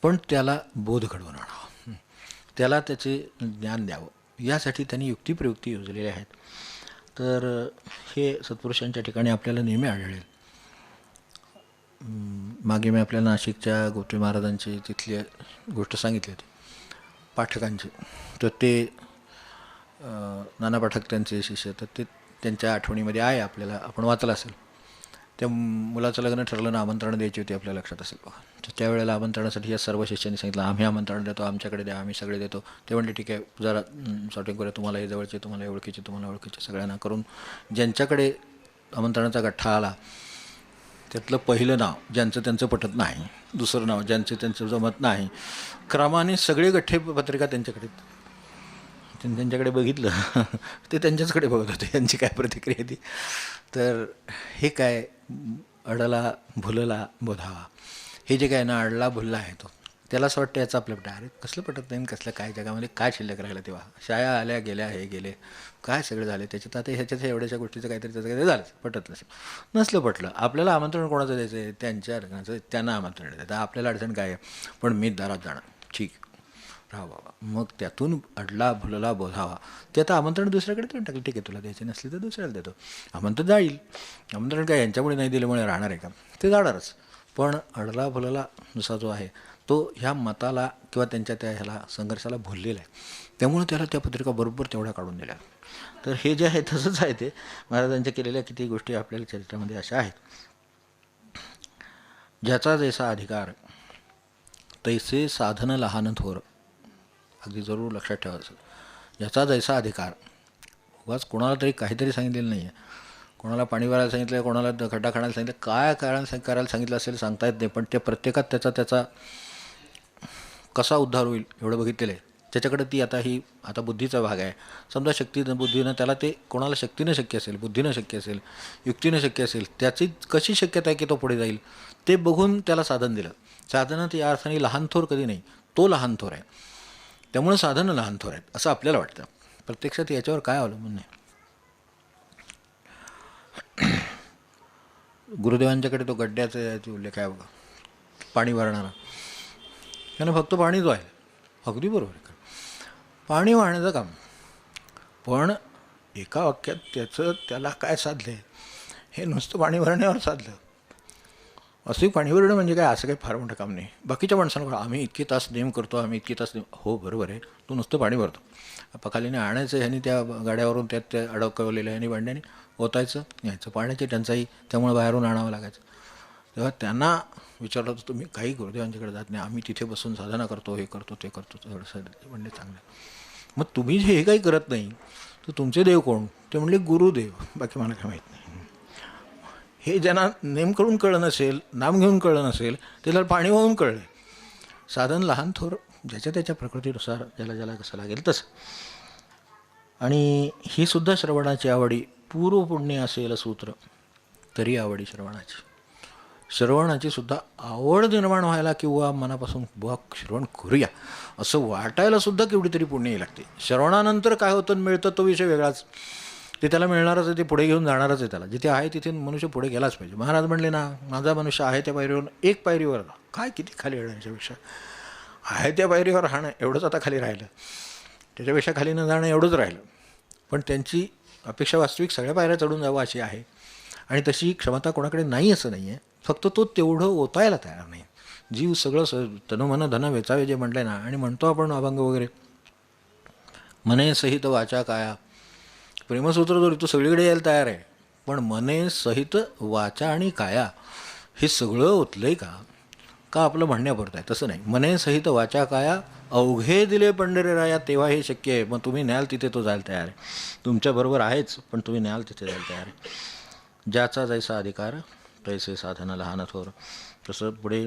पण त्याला बोध घडवून आणावा, त्याला त्याचे ज्ञान द्यावं, यासाठी त्यांनी युक्ती प्रयुक्ती योजलेल्या आहेत. तर हे सत्पुरुषांच्या ठिकाणी आपल्याला नेहमी आढळेल. मागे मी आपल्याला नाशिकच्या गोपी महाराजांची तिथली गोष्ट सांगितली होती पाठकांची. तर ते नाना पाठक त्यांचे शिष्य, तर ते त्यांच्या आठवणीमध्ये आहे आपल्याला, आपण वाचलं असेल. त्या मुलाचं लग्न ठरलं ना, आमंत्रण द्यायची होती, आपल्या लक्षात असेल बघा. तर त्यावेळेला आमंत्रणासाठी या सर्व शिष्यांनी सांगितलं आम्ही आमंत्रण देतो, आमच्याकडे द्या, आम्ही सगळे देतो. ते म्हणले ठीक आहे जरा सॉर्टिंग करूया, तुम्हाला हे जवळचे, तुम्हाला ओळखीचे, तुम्हाला ओळखीचे, सगळ्यांना करून ज्यांच्याकडे आमंत्रणाचा गठ्ठा आला त्यातलं पहिलं नाव ज्यांचं त्यांचं पटत नाही, दुसरं नाव ज्यांचं त्यांचं जमत नाही, क्रमाने सगळे गठ्ठे पत्रिका त्यांच्याकडे. त्यांच्याकडे बघितलं ते त्यांच्याचकडे बघत होते, यांची काय प्रतिक्रिया ती. तर हे काय अडला भुलला बोधावा, हे जे काय ना अडला भुलला आहे तो, त्याला असं वाटतं याचं आपलं अरे कसलं पटत नाही, कसलं काय जगामध्ये काय शिल्लक राहिलं. तेव्हा शाळा आल्या गेल्या, हे गेले काय सगळे झाले त्याच्यात. आता ह्याच्यात एवढ्याशा गोष्टीचं काहीतरी त्याचं काहीतरी झालं, पटत नसलं पटलं. आपल्याला आमंत्रण कोणाचं द्यायचं आहे, त्यांच्या अडचणाचं त्यांना आमंत्रण द्यायचं. आपल्याला अडचण काय आहे, पण मी दारात जाणार, ठीक राहा बाबा. मग त्यातून अडला भुलला बोधावा. ते आता आमंत्रण दुसऱ्याकडे देऊन टाकलं, ठीक आहे तुला द्यायचे नसले तर दुसऱ्याला देतो. आमंत्रण जाईल, आमंत्रण काय यांच्यामुळे नाही दिल्यामुळे राहणार आहे का, ते जाणारच. पण अडला भुलला दुसरा जो आहे तो ह्या मताला किंवा त्यांच्या त्या ह्याला संघर्षाला भुललेला आहे. त्यामुळे त्याला त्या पत्रिका बरोबर तेवढ्या काढून दिल्या. तर हे जे आहे तसंच आहे. ते महाराजांच्या केलेल्या किती गोष्टी आपल्याला चरित्रामध्ये अशा आहेत. ज्याचा जैसा अधिकार तैसे साधन लहान थोर, अगदी जरूर लक्षात ठेवायचं. ज्याचा जैसा अधिकार, उगाच कोणाला तरी काहीतरी सांगितलेलं नाही आहे, कोणाला पाणी भरायला सांगितलं, कोणाला खड्डा खाण्याला सांगितलं, काय करायला सांगितलं असेल सांगता येत नाही. पण ते प्रत्येकात त्याचा कसा उद्धार होईल एवढं बघितलेलं आहे. त्याच्याकडे ती आता बुद्धीचा भाग आहे. समजा शक्तीनं बुद्धीनं त्याला ते कोणाला शक्तीनं शक्य असेल, बुद्धीनं शक्य असेल, युक्तीनं शक्य असेल, त्याची कशी शक्यता आहे की तो पुढे जाईल ते बघून त्याला साधन दिलं. साधनं ती या अर्थाने लहान थोर कधी नाही, तो लहान थोर आहे. त्यामुळे साधनं लहान थोर आहेत असं आपल्याला वाटतं. प्रत्यक्षात याच्यावर काय अवलंबून नाही. गुरुदेवांच्याकडे तो गड्ड्याचा उल्लेख आहे बघा, पाणी भरणारा. त्यानं फक्त पाणी जो आहे, अगदी बरोबर आहे, पाणी वाहण्याचं काम. पण एका वाक्यात त्याला काय साधले, हे नुसतं पाणी भरण्यावर साधलं. असं पाणी भरणं म्हणजे काय असं काही फार मोठं काम नाही. बाकीच्या माणसांना आम्ही इतके तास नेम करतो, आम्ही इतके तास नेम. हो बरोबर आहे, तू नुसतं पाणी भरतो. पखालीने आणायचं, ह्यानी त्या गाड्यावरून त्यात त्या अडकवलेल्या ह्यानी भांड्याने ओतायचं, न्यायचं. पाण्याची टंचाई, त्यामुळे बाहेरून आणावं लागायचं. तेव्हा त्यांना विचारलं होतं, तुम्ही काही गुरुदेवांच्याकडे जात नाही, आम्ही तिथे बसून साधना करतो, हे करतो ते करतो. थोडंसं म्हणले चांगलं. मग तुम्ही हे काही करत नाही तर तुमचे देव कोण? ते म्हणले गुरुदेव. बाकी मला काय माहीत नाही. हे ज्यांना नेम करून कळलं नसेल, नाम घेऊन कळलं नसेल, त्याला पाणी वाहून कळले. साधन लहान थोर ज्याच्या त्याच्या प्रकृतीनुसार ज्याला ज्याला कसं लागेल तसं. आणि ही सुद्धा श्रवणाची आवडी. पूर्व पुण्य असेल सूत्र तरी आवडी श्रवणाची. श्रवणाची सुद्धा आवड निर्माण व्हायला किंवा मनापासून बुवा श्रवण करूया असं वाटायला सुद्धा केवढी तरी पुण्य लागते. श्रवणानंतर काय होतं मिळतं तो विषय वेगळाच. ते त्याला मिळणारच आहे, ते पुढे घेऊन जाणारच आहे. त्याला जिथे आहे तिथे मनुष्य पुढे गेलाच पाहिजे. महाराज म्हणले ना, माझा मनुष्य आहे त्या पायरीवर एक पायरीवर काय किती खाली येण्याच्यापेक्षा आहे त्या पायरीवर राहणं एवढंच आता खाली राहिलं. त्याच्यापेक्षा खाली न जाणं एवढंच राहिलं. पण त्यांची अपेक्षा वास्तविक सगळ्या पायऱ्या चढून जावं अशी आहे. आणि तशी क्षमता कोणाकडे नाही असं नाही आहे. फक्त तो तेवढं ओतायला तयार नाही. जीव सगळं तनुमन धन वेचावे जे म्हटलं ना, आणि म्हणतो आपण अभंग वगैरे, मने सहित वाचा काया. प्रेमसूत्र जो तो सगळीकडे यायला तयार आहे, पण मने सहित वाचा आणि काया हे सगळं ओतलंय का आपलं म्हणण्यापुरतं आहे? तसं नाही. मने सहित वाचा काया अवघे दिले पंढरीराया, तेव्हा हे शक्य आहे. मग तुम्ही न्याल तिथे तो जायला तयार आहे. तुमच्याबरोबर आहेच, पण तुम्ही न्याल तिथे जायला तयार आहे. ज्याचा जैसा अधिकार तैसे साधन लहान थोर. तसं पुढे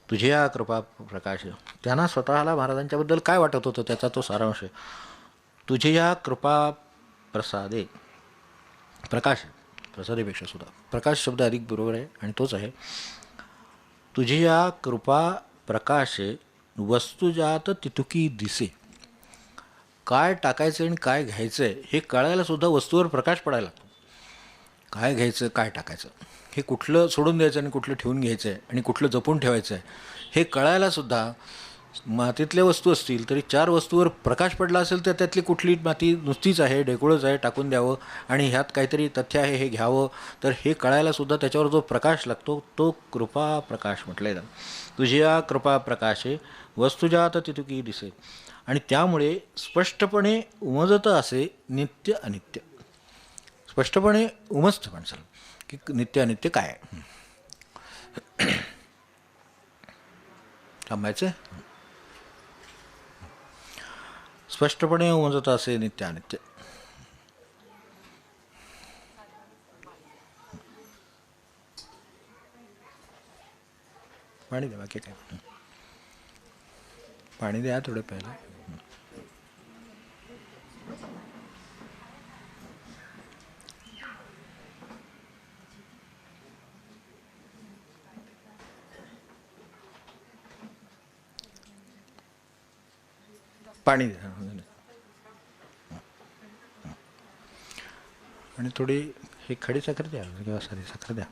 तुझी या कृपा प्रकाश. त्यांना स्वतःला महाराजांच्याबद्दल काय वाटत होतं त्याचा तो सारांश आहे. तुझी या कृपा प्रसादे. प्रकाश, प्रसादेपेक्षा सुद्धा प्रकाश शब्द अधिक बरोबर आहे आणि तोच आहे. तुझी या कृपा प्रकाशे वस्तुजात तितुकी दिसे. काय टाकायचं आणि काय घ्यायचं आहे हे कळायला सुद्धा वस्तूवर प्रकाश पडायला लागतो. काय घ्यायचं, काय टाकायचं, हे कुठलं सोडून द्यायचं आणि कुठलं ठेवून घ्यायचं आहे आणि कुठलं जपून ठेवायचं आहे हे कळायला सुद्धा मातीतल्या वस्तू असतील तरी 4 वस्तूवर प्रकाश पडला असेल तर त्यातली कुठली माती नुसतीच आहे, ढेकुळच आहे, टाकून द्यावं आणि ह्यात काहीतरी तथ्य आहे हे घ्यावं, तर हे कळायला सुद्धा त्याच्यावर जो प्रकाश लागतो तो कृपा प्रकाश म्हटलं जातं. तुझी या कृपा प्रकाशे वस्तुजात तितुकी दिसे. आणि त्यामुळे स्पष्टपणे उमजतं असे नित्य अनित्य. स्पष्टपणे उमजतं माणसाला की नित्य अनित्य काय आहे. थांबायचं. स्पष्टपणे उमजत असे नित्य अनित्य. पाणी द्या, बाकी काय पाणी द्या थोडं पहिलं. पाणी द्या आणि थोडी हे खडी साखर द्या किंवा साधी साखर द्या.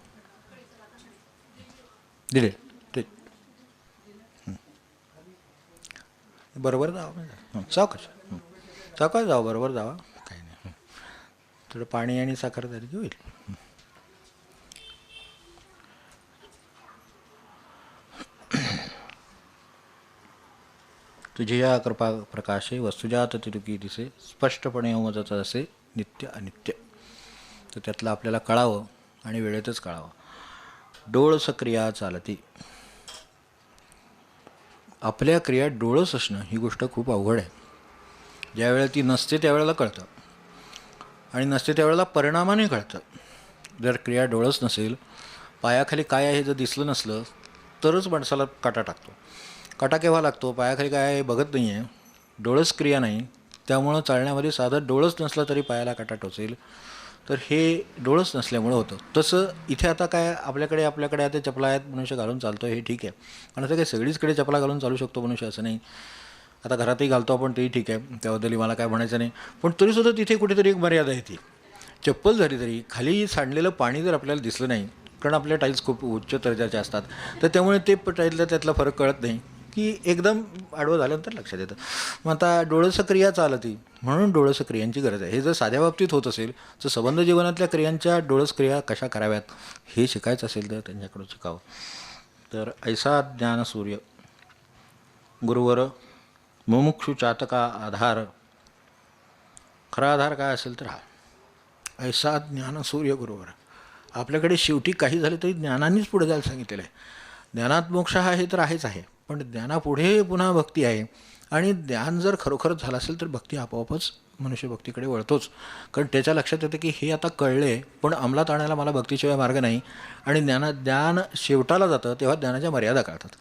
दिले ते बरोबर जावं. चौकश चौकाश जावं, बरोबर जावा, काही नाही. थोडं पाणी आणि साखर द्या की होईल. तुझी या कृपा प्रकाशे वस्तुजात तितुकी दिसे. स्पष्टपणे उमजत असे नित्य अनित्य. तर त्यातलं आपल्याला कळावं आणि वेळेतच कळावं. डोळस क्रिया चालती. आपल्या क्रिया डोळस असणं ही गोष्ट खूप अवघड आहे. ज्यावेळेला ती नसते त्यावेळेला कळतं आणि नसते त्यावेळेला परिणामाने कळतं. जर क्रिया डोळस नसेल, पायाखाली काय आहे जर दिसलं नसलं तरच माणसाला काटा टाकतो. काटा केव्हा लागतो? पायाखाली काय आहे बघत नाही आहे, डोळस क्रिया नाही, त्यामुळं चालण्यामध्ये साधं डोळस नसला तरी पायाला काटा टोचेल. तर हे डोळंच नसल्यामुळं होतं. तसं इथे आता काय आपल्याकडे आता चपला आहेत, मनुष्य घालून चालतो, हे ठीक आहे. पण आता काही सगळीचकडे चपला घालून चालू शकतो मनुष्य असं नाही. आता घरातही घालतो आपण, तेही ठीक आहे, त्याबद्दल मला काय म्हणायचं नाही. पण तरीसुद्धा तिथे कुठेतरी एक मर्यादा आहे. ती चप्पल झाली तरी खाली सांडलेलं पाणी जर आपल्याला दिसलं नाही, कारण आपल्या टाईल्स खूप उच्च दर्जाचे असतात, तर त्यामुळे ते त्यातला फरक कळत नाही, की एकदम आडवं झाल्यानंतर लक्षात येतं. मग आता डोळस क्रिया चालती, म्हणून डोळस क्रियांची गरज आहे. हे जर साध्या बाबतीत होत असेल तर संबंध जीवनातल्या क्रियांच्या डोळस क्रिया कशा कराव्यात हे शिकायचं असेल तर त्यांच्याकडून शिकावं. तर ऐसा ज्ञान सूर्य गुरुवर मुमुक्षु चातका आधार. खरा आधार काय असेल तर हा ऐसा ज्ञान सूर्य गुरुवर. आपल्याकडे शेवटी काही झालं तरी ज्ञानानेच पुढे जायला सांगितलेलं आहे. ज्ञानात मोक्ष हा हे तर आहेच आहे, पण ज्ञानापुढे पुन्हा भक्ती आहे. आणि ज्ञान जर खरोखरच झालं असेल तर भक्ती आपोआपच मनुष्य भक्तीकडे वळतोच. कारण त्याच्या लक्षात येतं की हे आता कळले, पण अंमलात आणायला मला भक्तीशिवाय मार्ग नाही. आणि ज्ञान शेवटाला जातं तेव्हा ज्ञानाच्या मर्यादा कळतात.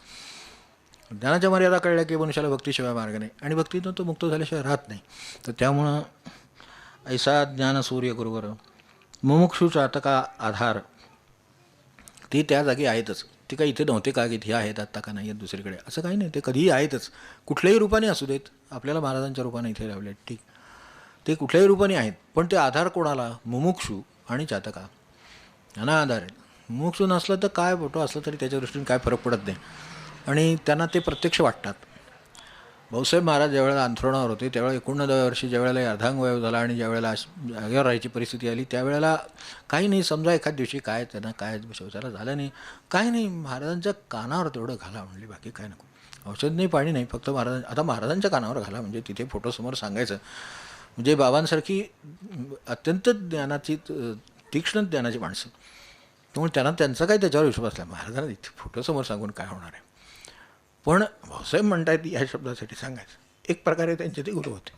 ज्ञानाच्या मर्यादा कळल्या की मनुष्याला भक्तीशिवाय मार्ग नाही, आणि भक्तीतून तो मुक्त झाल्याशिवाय राहत नाही. तर त्यामुळं ऐसा ज्ञान सूर्य गुरुवर मुमुक्षु चातका आधार. ती त्या जागी आहेतच. ते काही इथे नव्हते का की हे आहेत आत्ता का नाही आहेत दुसरीकडे, असं काही नाही. ते कधीही आहेतच, कुठल्याही रूपाने असू देत. आपल्याला महाराजांच्या रूपाने इथे लावले ठीक, ते कुठल्याही रूपाने आहेत. पण ते आधार कोणाला? मुमुक्षु आणि चातका यांना आधार आहेत. मुमुक्षु नसलं तर काय, फोटो असलं तरी त्याच्या दृष्टीने काय फरक पडत नाही, आणि त्यांना ते प्रत्यक्ष वाटतात. भाऊसाहेब महाराज ज्यावेळेला अंथरुणावर होते त्यावेळेला 89व्या वर्षी ज्यावेळेला अर्धांगवायू झाला आणि ज्यावेळेला जागेवर राहायची परिस्थिती आली, त्यावेळेला काही नाही, समजा एखाद दिवशी काय त्यांना काय शौचाला झालं नाही, काही नाही, महाराजांच्या कानावर तेवढं घाला म्हणली, बाकी काय नको, औषध नाही, पाणी नाही, फक्त आता महाराजांच्या कानावर घाला. म्हणजे तिथे फोटोसमोर सांगायचं. म्हणजे बाबांसारखी अत्यंत ज्ञानाची, तीक्ष्ण ज्ञानाची माणसं, त्यामुळे त्यांना त्यांचा काही त्याच्यावर विश्वास असला. महाराजांना इथे फोटोसमोर सांगून काय होणार आहे. पण भाऊसाहेब म्हणतायत ह्या शब्दासाठी सांगायचं. एक प्रकारे त्यांचे ते गुरु होते,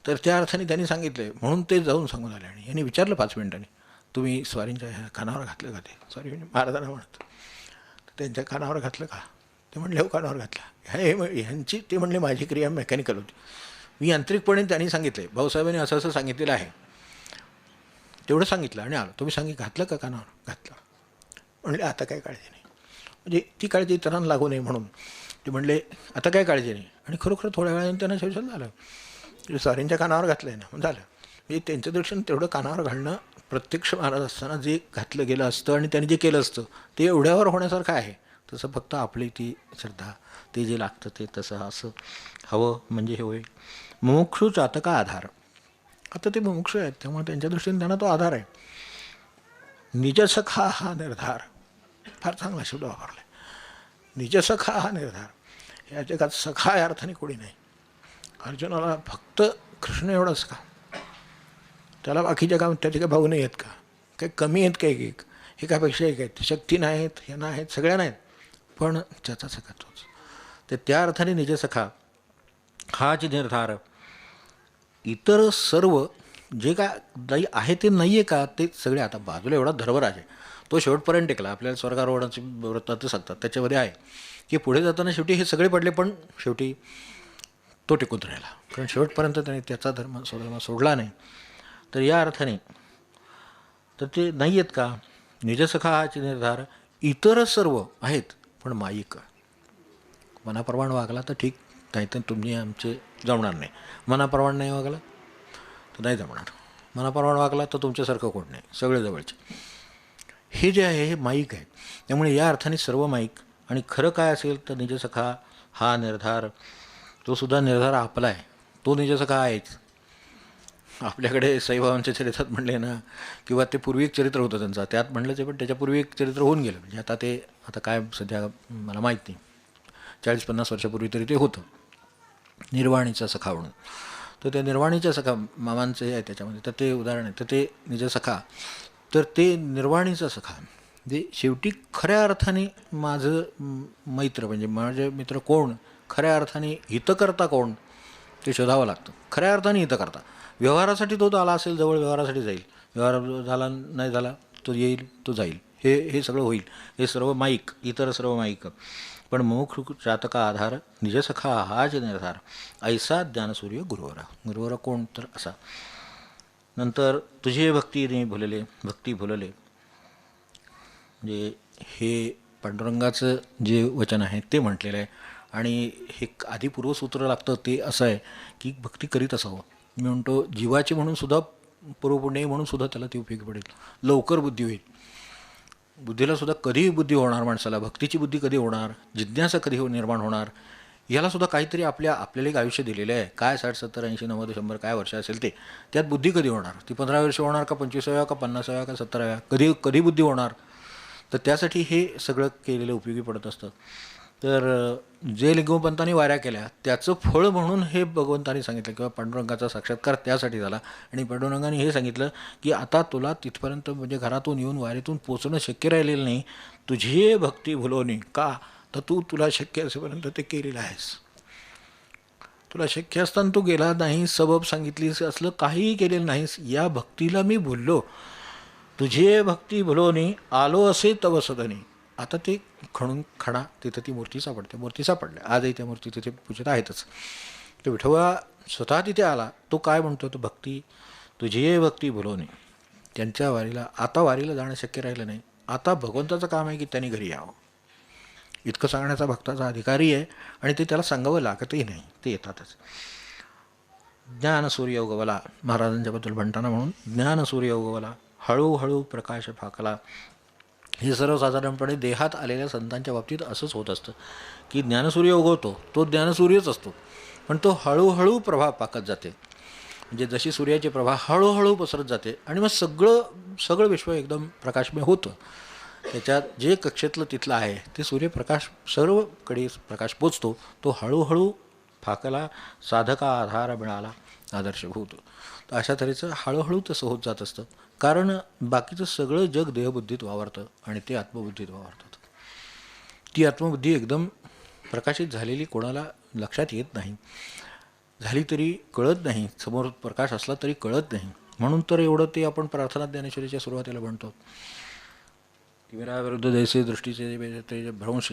तर त्या अर्थाने त्यांनी सांगितले, म्हणून ते जाऊन सांगून आले. आणि यांनी विचारलं 5 मिनिटांनी, तुम्ही स्वारींच्या ह्या कानावर घातलं का? ते स्वारी म्हणजे महाराजांना म्हणत, तर त्यांच्या कानावर घातलं का? ते म्हणले हो कानावर घातला. ह्यांची ते म्हणले माझी क्रिया मेकॅनिकल होती, मी यांत्रिकपणे त्यांनी सांगितले. भाऊसाहेबांनी असं असं सांगितलेलं आहे, तेवढं सांगितलं आणि आलो. तुम्ही घातलं का कानावर? घातलं. म्हणले आता काय काळजी नाही, म्हणजे ती काळजी इतरांना लागू नये म्हणून. ते म्हणले आता काय काळजी नाही, आणि खरोखर थोड्या वेळाने त्यांना शौचाल झालं. स्वारींच्या कानावर घातलं आहे ना, मग झालं. म्हणजे त्यांचं दर्शन तेवढं कानावर घालणं प्रत्यक्ष महाराज असताना जे घातलं गेलं असतं आणि त्यांनी जे केलं असतं ते एवढ्यावर होण्यासारखं आहे. तसं फक्त आपली ती श्रद्धा, ते जे लागतं ते तसं असं हवं म्हणजे हे होईल. मुमुक्षु चातका आधार. आता ते मुमुक्षु आहेत त्यामुळे त्यांच्या दृष्टीने त्यांना तो आधार आहे. निजसखा हा निर्धार, फार चांगला शब्द वापरला. निजसखा हा निर्धार. या जगात सखा या अर्थाने कोणी नाही. अर्जुनाला फक्त कृष्ण एवढाच का? त्याला बाकी जगात त्याचे काही भाऊ नाही आहेत का? काही कमी आहेत काही एकापेक्षा एक आहेत, शक्ती नाहीत, हे नाहीत, सगळ्या नाहीत, पण ज्याचा सखा तोच. तर त्या अर्थाने निजसखा हाच निर्धार. इतर सर्व जे काय आहे ते नाही आहे का, ते सगळे आता बाजूला. एवढा धर्मराज आहे, तो शेवटपर्यंत टेकला. आपल्याला स्वर्गारोहणाची वृत्तात सांगतात त्याच्यामध्ये आहे की पुढे जाताना शेवटी हे सगळे पडले, पण शेवटी तो टिकून राहिला, कारण शेवटपर्यंत त्याने त्याचा स्वधर्म सोडला नाही. तर या अर्थाने तर ते नाही आहेत का? निजसखा हाचे निर्धार. इतर सर्व आहेत पण माईक. मनाप्रमाण वागला तर ठीक, नाही तर तुम्ही आमचे जमणार नाही. मनाप्रमाण नाही वागला तर नाही जमणार. मनाप्रमाण वागला तर तुमच्यासारखं कोण नाही, सगळे जवळचे. हे जे आहे हे माईक आहे. त्यामुळे या अर्थाने सर्व माईक. आणि खरं काय असेल तर निजसखा हा निर्धार, तो सुद्धा निर्धार आपला आहे. तो निजसखा आहेच. आपल्याकडे साईबाबांच्या चरित्रात म्हणले ना, किंवा ते पूर्वी एक चरित्र होतं त्यांचं, त्यात म्हणलंच आहे, पण त्याच्यापूर्वी एक चरित्र होऊन गेलं. म्हणजे आता काय सध्या मला माहीत नाही, 40-50 वर्षापूर्वी तरी ते होतं, निर्वाणीचा सखा म्हणून. तर त्या निर्वाणीच्या सखा मामांचं हे आहे त्याच्यामध्ये, तर ते उदाहरण आहे. तर ते निजसखा, तर ते निर्वाणीचा सखा म्हणजे शेवटी खऱ्या अर्थाने माझं मैत्र, म्हणजे माझे मित्र कोण, खऱ्या अर्थाने हितकर्ता कोण ते शोधावं लागतं. खऱ्या अर्थाने हितकर्ता. व्यवहारासाठी तो आला असेल जवळ, व्यवहारासाठी जाईल. व्यवहार झाला नाही झाला तो येईल, तो जाईल, हे सगळं होईल. हे सर्व माईक, इतर सर्व माईक. पण मुमुक्षु चातका आधार निजसखा, हाच निर्धार. ऐसा ज्ञानसूर्य गुरुवरा. गुरुवरा कोण तर असा. नंतर तुझे भक्तीने भुलले, भक्ती भुलले, म्हणजे हे पांडुरंगाचं जे वचन आहे ते म्हटलेलं आहे. आणि हे आधी पूर्वसूत्र लागतं ते असं आहे की भक्ती करीत असावं. मी म्हणतो जीवाची म्हणून सुद्धा पूर्वपुण्य म्हणून सुद्धा त्याला ती उपयोगी पडेल. लवकर बुद्धी होईल. बुद्धीला सुद्धा कधी बुद्धी होणार माणसाला, भक्तीची बुद्धी कधी होणार, जिज्ञासा कधी निर्माण होणार, याला सुद्धा काहीतरी आपल्याला एक आयुष्य दिलेलं आहे. काय 60, 70, 80, 90, 100 काय वर्ष असेल ते, त्यात बुद्धी कधी होणार, ती 15 वर्ष होणार का 25व्या का 50व्या का 70व्या, कधी बुद्धी होणार. तर त्यासाठी हे सगळं केलेलं उपयोगी पडत असतं. तर जे लिंगोपंतांनी वाऱ्या केल्या त्याचं फळ म्हणून हे भगवंतांनी सांगितलं किंवा पांडुरंगाचा साक्षात्कार त्यासाठी झाला. आणि पांडुरंगाने हे सांगितलं की आता तुला तिथपर्यंत म्हणजे घरातून येऊन वारीतून पोचणं शक्य राहिलेलं नाही, तुझी भक्ती भुलवणी का, तर तुला शक्य असेपर्यंत ते केलेलं आहेस. तुला शक्य असताना तू गेला नाही, सबब सांगितलीस, असलं काहीही केलेलं नाहीस. या भक्तीला मी भुललो, तुझे भक्ती भुलवणी आलो असे तव सदनी. आता ते खणा तिथं ती मूर्ती सापडल्या. आजही त्या मूर्ती तिथे पूजत आहेतच. तो विठोबा स्वतः तिथे आला. तो काय म्हणतो, तो भक्ती तुझी भक्ती भुलवणे. त्यांच्या वारीला जाणं शक्य राहिलं नाही. आता भगवंताचं काम आहे की त्यांनी घरी यावं, इतकं सांगण्याचा भक्ताचा अधिकारी आहे. आणि ते त्याला सांगावं लागतही नाही, ते येतातच. ज्ञानसूर्य उगवला, महाराजांच्याबद्दल म्हणताना म्हणून ज्ञानसूर्य उगवला, हळूहळू प्रकाश फाकला. हे सर्वसाधारणपणे देहात आलेल्या संतांच्या बाबतीत असंच होत असतं की ज्ञानसूर्य उगवतो, तो ज्ञानसूर्यच असतो, पण तो हळूहळू प्रभा पाकत जाते. म्हणजे जशी सूर्याची प्रभा हळूहळू पसरत जाते आणि मग सगळं विश्व एकदम प्रकाशमय होतं. त्याच्यात जे कक्षेतलं तिथलं आहे ते सूर्यप्रकाश सर्वकडे प्रकाश पोचतो. तो हळूहळू फाकला, साधका आधार मिळाला, आदर्शभूत. तर अशा तऱ्हेचं हळूहळू तसं होत जात असतं. कारण बाकीचं सगळं जग देहबुद्धीत वावरतं आणि ते आत्मबुद्धीत वावरतात. ती आत्मबुद्धी एकदम प्रकाशित झालेली कोणाला लक्षात येत नाही, झाली तरी कळत नाही, समोर प्रकाश असला तरी कळत नाही. म्हणून तर एवढं ते आपण प्रार्थना ज्ञानेश्वरीच्या सुरुवातीला म्हणतो, तिमिराविरुद्ध जैसे दृष्टीचे ते भ्रंश,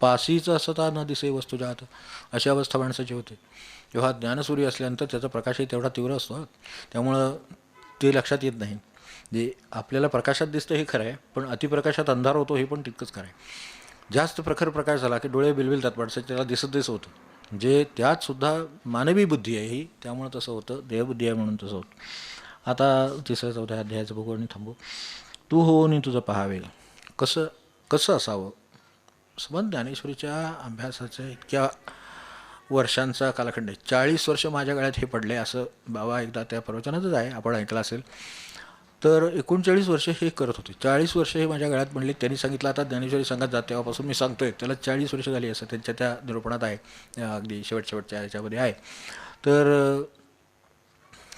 पासीचं असता न दिसे वस्तू जात. अशी अवस्था माणसाची होते. जेव्हा ज्ञानसूर्य असल्यानंतर त्याचा प्रकाशही तेवढा तीव्र असतो, त्यामुळं ते लक्षात येत नाही. जे आपल्याला प्रकाशात दिसतं हे खरं आहे, पण अतिप्रकाशात अंधार होतो हे पण तितकंच खरं आहे. जास्त प्रखर प्रकाश झाला की डोळे बिलबिलतात माणसाचे, त्याला दिसत होतं. म्हणजे त्यात सुद्धा मानवी बुद्धी आहे ही, त्यामुळं तसं होतं, देहबुद्धी आहे म्हणून तसं होतं. आता 3ऱ्या 4थ्या अध्यायाचं बघू आणि थांबू. तू होऊन तुझं पाहावे, कसं असावं. समज ज्ञानेश्वरीच्या अभ्यासाच्या इतक्या वर्षांचा कालखंड आहे. 40 वर्ष माझ्या गळ्यात हे पडले, असं बाबा एकदा त्या प्रवचनातच आहे, आपण ऐकलं असेल. तर 39 वर्ष हे करत होते. 40 वर्ष हे माझ्या गळ्यात म्हणले. त्यांनी सांगितलं आता ज्ञानेश्वरी सांगत जात, तेव्हापासून मी सांगतोय. त्याला 40 वर्ष झाली असं त्यांच्या त्या निरूपणात आहे, अगदी शेवटच्या ह्याच्यामध्ये आहे. तर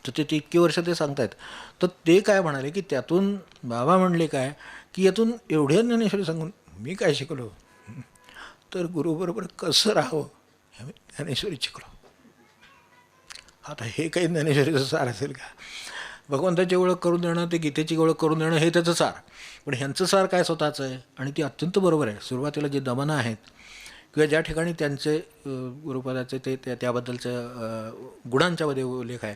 ते इतकी वर्ष ते सांगतायत. तर ते काय म्हणाले की त्यातून बाबा म्हणले काय की यातून एवढ्या ज्ञानेश्वरी सांगून मी काय शिकलो, तर गुरुबरोबर कसं राहावं हे ज्ञानेश्वरी शिकलो. आता हे काही ज्ञानेश्वरीचं सार असेल का? भगवंताची ओळख करून देणं, ते गीतेची ओळख करून देणं हे त्याचं सार. पण ह्यांचं सार काय स्वतःचं आहे आणि ती अत्यंत बरोबर आहे. सुरुवातीला जे दमनं आहेत किंवा ज्या ठिकाणी त्यांचे गुरुपदाचे ते त्याबद्दलच्या गुणांच्यामध्ये उल्लेख आहे,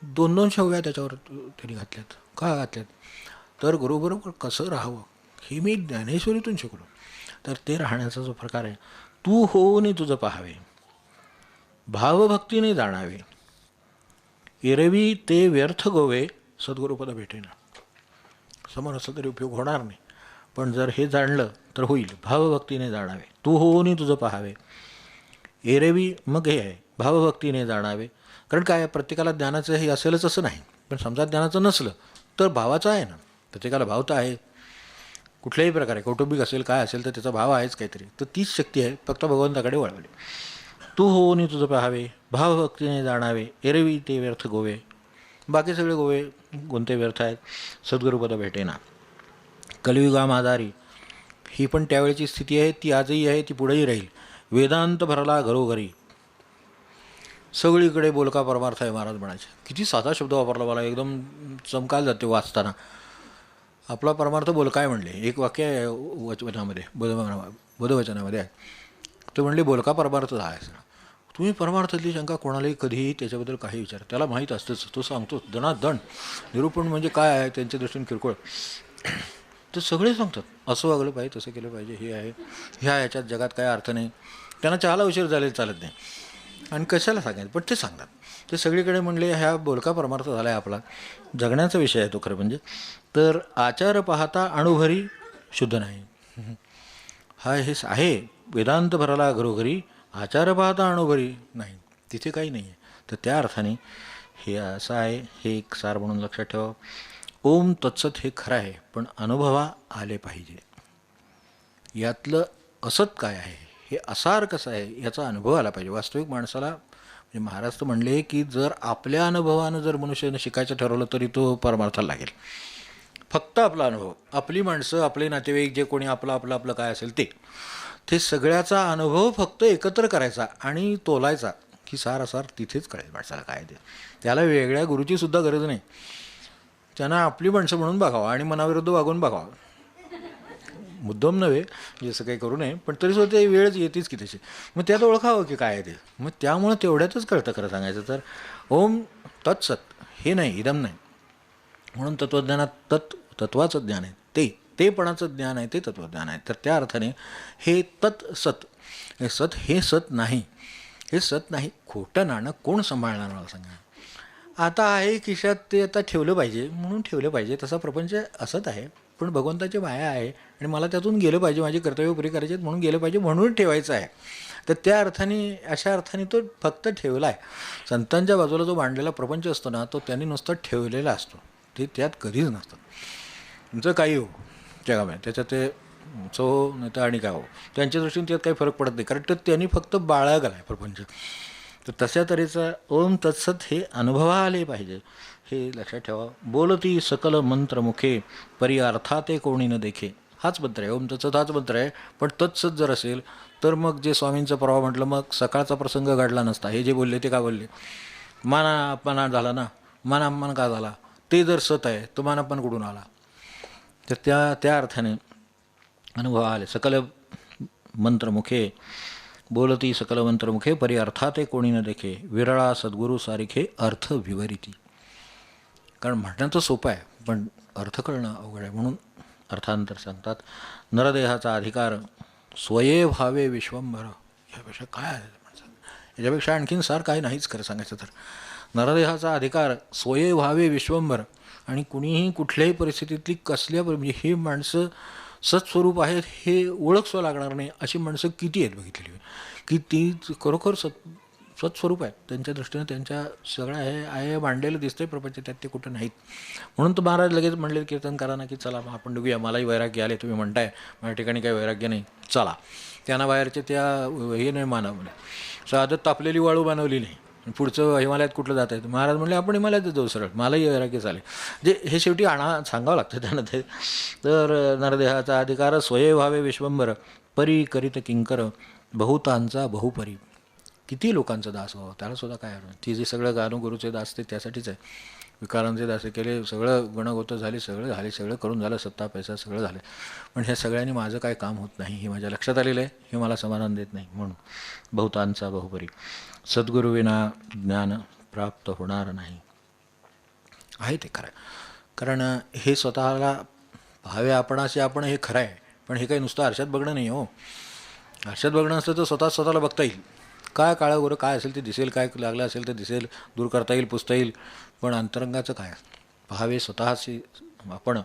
200 ओव्या त्याच्यावर त्यांनी घातल्यात. का घातल्यात? तर गुरुबरोबर कसं राहावं हे मी ज्ञानेश्वरीतून शिकलो. तर ते राहण्याचा जो प्रकार आहे, तू होऊन तुझं पाहावे, भावभक्तीने जाणावे, एरवी ते व्यर्थ गोवे, सद्गुरुपद भेटेना. समोर असं तरी उपयोग होणार नाही, पण जर हे जाणलं तर होईल. भावभक्तीने जाणावे, तू होऊन तुझं पाहावे, एरवी मग हे आहे भावभक्तीने जाणावे. कारण काय, प्रत्येकाला ज्ञानाचं हे असेलच असं नाही, पण समजा ज्ञानाचं नसलं तर भावाचं आहे ना. प्रत्येकाला भाव तर आहे, कुठल्याही प्रकारे कौटुंबिक असेल काय असेल तर त्याचा भाव आहेच काहीतरी. तर तीच शक्ती आहे, फक्त भगवंताकडे वळवली. तू होऊन तुझं पाहावे, भावभक्तीने जाणावे, एरवी ते व्यर्थ गोवे. बाकी सगळे गोवे कोणते व्यर्थ आहेत, सद्गुरुपद भेटेना. कलियुगा मादारी, ही पण त्यावेळेची स्थिती आहे, ती आजही आहे, ती पुढेही राहील. वेदांत भरला घरोघरी, सगळीकडे बोलका परमार्थ आहे महाराज म्हणायचे. किती साधा शब्द वापरला, मला एकदम चमकायला जाते वाचताना. आपला परमार्थ बोलकाय म्हणले, एक वाक्य आहे वचनामध्ये, बोधवचनामध्ये आहे. ते म्हणले बोलका परमार्थ आहे. तुम्ही परमार्थातली शंका कोणालाही कधीही त्याच्याबद्दल काही विचार, त्याला माहीत असतंच, तो सांगतो दणादण. निरूपण म्हणजे काय आहे त्यांच्या दृष्टीने किरकोळ, ते सगळे सांगतात असं वागलं पाहिजे, तसं केलं पाहिजे, हे आहे, ह्याच्यात जगात काय अर्थ नाही. त्यांना चहाला उशीर झालेला चालत नाही, आणि कशाला सांगायचं, पण ते सांगतात. ते सगळीकडे म्हणले ह्या बोलका परमार्थ झाला आहे आपला, जगण्याचा विषय आहे तो खरं म्हणजे. तर आचार पाहता अणुभरी शुद्ध नाही, हा हेच आहे वेदांत भराला घरोघरी, आचार पाहता अणुभरी नाही, तिथे काही नाही आहे. तर त्या अर्थाने हे असं आहे, हे एक सार म्हणून लक्षात ठेवा. ओम तत्सत हे खरं आहे, पण अनुभवा आले पाहिजे. यातलं असत काय आहे, हे असार कसं आहे, याचा अनुभव आला पाहिजे. वास्तविक माणसाला म्हणजे महाराज तर म्हणले की जर आपल्या अनुभवानं जर मनुष्यानं शिकायचं ठरवलं तरी तो परमार्थाला लागेल. फक्त आपला अनुभव, आपली माणसं, आपले नातेवाईक, जे कोणी आपलं आपलं आपलं काय असेल ते सगळ्याचा अनुभव फक्त एकत्र करायचा आणि तोलायचा की सार तिथेच कळेल माणसाला काय ते. त्याला वेगळ्या गुरुची सुद्धा गरज नाही. त्यांना आपली माणसं म्हणून बघावं आणि मनाविरुद्ध वागून बघावं, मुद्दाम नव्हे, जसं काही करू नये, पण तरीसुद्धा ते वेळच येतेच की तशी. मग त्यात ओळखावं की काय आहे ते. मग त्यामुळं तेवढ्यातच कळतं खरं सांगायचं तर. ओम तत्सत हे नाही, इदम नाही. म्हणून तत्त्वज्ञानात तत्वाचं ज्ञान आहे, तेपणाचं ज्ञान आहे, ते तत्त्वज्ञान आहे. तर त्या अर्थाने हे तत्सत, हे सत, हे सत नाही, हे सत नाही. खोटं नाणं कोण सांभाळणार मला सांगा. आता आहे खिशात, ते आता ठेवलं पाहिजे म्हणून ठेवलं पाहिजे, तसा प्रपंच असत आहे. पण भगवंताची माया आहे आणि मला त्यातून गेलं पाहिजे, माझी कर्तव्य पुरी करायची आहेत म्हणून गेलं पाहिजे, म्हणून ठेवायचं आहे. तर त्या अर्थाने, अशा अर्थाने तो फक्त ठेवला आहे. संतांच्या बाजूला जो मांडलेला प्रपंच असतो ना, तो त्यांनी नुसतं ठेवलेला असतो, ते त्यात कधीच नसतं. तुमचं काही हो जगामध्ये, त्याच्यात ते चो नाही तर आणि काय हो, त्यांच्या दृष्टीने त्यात काही फरक पडत नाही, कारण तर त्यांनी फक्त बाळगला आहे प्रपंच. तर तशा तऱ्हेचा ओम तत्सत हे अनुभवा आले पाहिजे, हे लक्षात ठेवा. बोलती सकल मंत्र मुखे, परी अर्थाते कोणी न देखे, हाच मंत्र आहे. ओम तत्सत हाच मंत्र आहे. पण तत्सत जर असेल तर मग जे स्वामींचं परवा म्हटलं, मग सकाळचा प्रसंग घडला नसता. हे जे बोलले ते का बोलले, मानापणा झाला ना, मानापमान का झाला, ते जर सत आहे तो मानापण कुठून आला. तर त्या अर्थाने अनुभव आले. सकल मंत्रमुखे, बोलती सकल मंत्रमुखे, परी अर्थाते कोणी न देखे, विरळा सद्गुरू सारिखे अर्थ विवरिती. कारण म्हणणं तर सोपं आहे, पण अर्थ कळणं अवघड आहे. म्हणून अर्थांतर सांगतात. नरदेहाचा अधिकार स्वये भावे विश्वंभर, यापेक्षा काय आहे माणसाला, याच्यापेक्षा आणखीन सार काही नाहीच खरं सांगायचं तर. नरदेहाचा अधिकार स्वये भावे विश्वंभर, आणि कुणीही कुठल्याही परिस्थितीतली कसल्या म्हणजे हे माणसं सत्स्वरूप आहेत हे ओळखसो लागणार नाही अशी माणसं किती आहेत बघितलेली, की ती खरोखर सत्स्वरूप आहेत. त्यांच्या दृष्टीनं त्यांच्या सगळं हे आहे मांडलेलं दिसतंय प्रपंच, त्यात ते कुठं नाहीत. म्हणून तर महाराज लगेच म्हणले कीर्तनकारांना की चला आपण निघूया, मलाही वैराग्य आले, तुम्ही म्हणताय माझ्या ठिकाणी काही वैराग्य नाही, चला. त्यांना बाहेरचे त्या हे नाही मानवले, साधत तापलेली वाळू बनवली नाही, पुढचं हिमालयात कुठलं जात आहे. महाराज म्हणले आपण हिमालयातच जाऊ सरळ, मलाही वैराग्य चालेल. जे हे शेवटी सांगावं लागतं त्यांना ते. तर नरदेहाचा अधिकार स्वये व्हावे विश्वंभर, परी करीत किंकर, बहुतांचा बहुपरी. किती लोकांचा दास व्हावं, त्याला सुद्धा काय हवं. ती जे सगळं गानुगुरूचे दास ते त्यासाठीच आहे. विकारांचे दासे केले, सगळं गणगोतं झाली, सगळं करून झालं, सत्ता पैसा सगळं झालं, पण ह्या सगळ्यांनी माझं काय काम होत नाही हे माझ्या लक्षात आलेलं आहे, हे मला समाधान देत नाही. म्हणून बहुतांचा बहुपरी, सद्गुरुविना ज्ञान प्राप्त होणार नाही, आहे ते खरं. कारण हे स्वतःला भावे आपणाशी आपण, हे खरं आहे. पण हे काही नुसतं आरशात बघणं नाही हो. आरशात बघणं असतं तर स्वतःला बघता येईल, काय काळं गोरं काय असेल ते दिसेल, काय लागलं असेल ते दिसेल, दूर करता येईल, पुसता येईल. पण अंतरंगाचं काय, पहावे स्वतःशी आपण.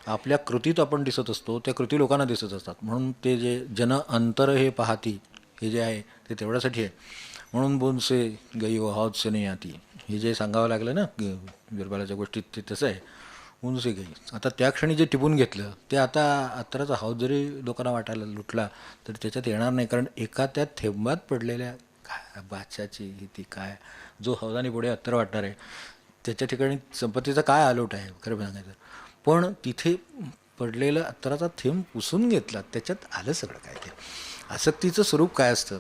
आपल्या कृतीत आपण दिसत असतो, त्या कृती लोकांना दिसत असतात. म्हणून ते जे जन अंतर हे पाहती, हे जे आहे ते तेवढ्यासाठी आहे. म्हणून बोनसे गई व हौद से नाही आती, हे जे सांगावं लागलं ना बिरबलाच्या गोष्टीत, ते तसं आहे. उंच गई, आता त्या क्षणी जे टिपून घेतलं ते आता अत्तराचा हौद जरी लोकांना वाटायला लुटला तर त्याच्यात येणार नाही. कारण एका त्या थेंबात पडलेल्या काय बादशाची ती काय, जो हौदाने पुढे अत्तर वाटणार आहे त्याच्या ठिकाणी संपत्तीचा काय आलोट आहे खरं सांगायचं. पण तिथे पडलेलं अत्तराचा थेंब पुसून घेतला, त्याच्यात आलं सगळं काय. ते आसक्तीचं स्वरूप काय असतं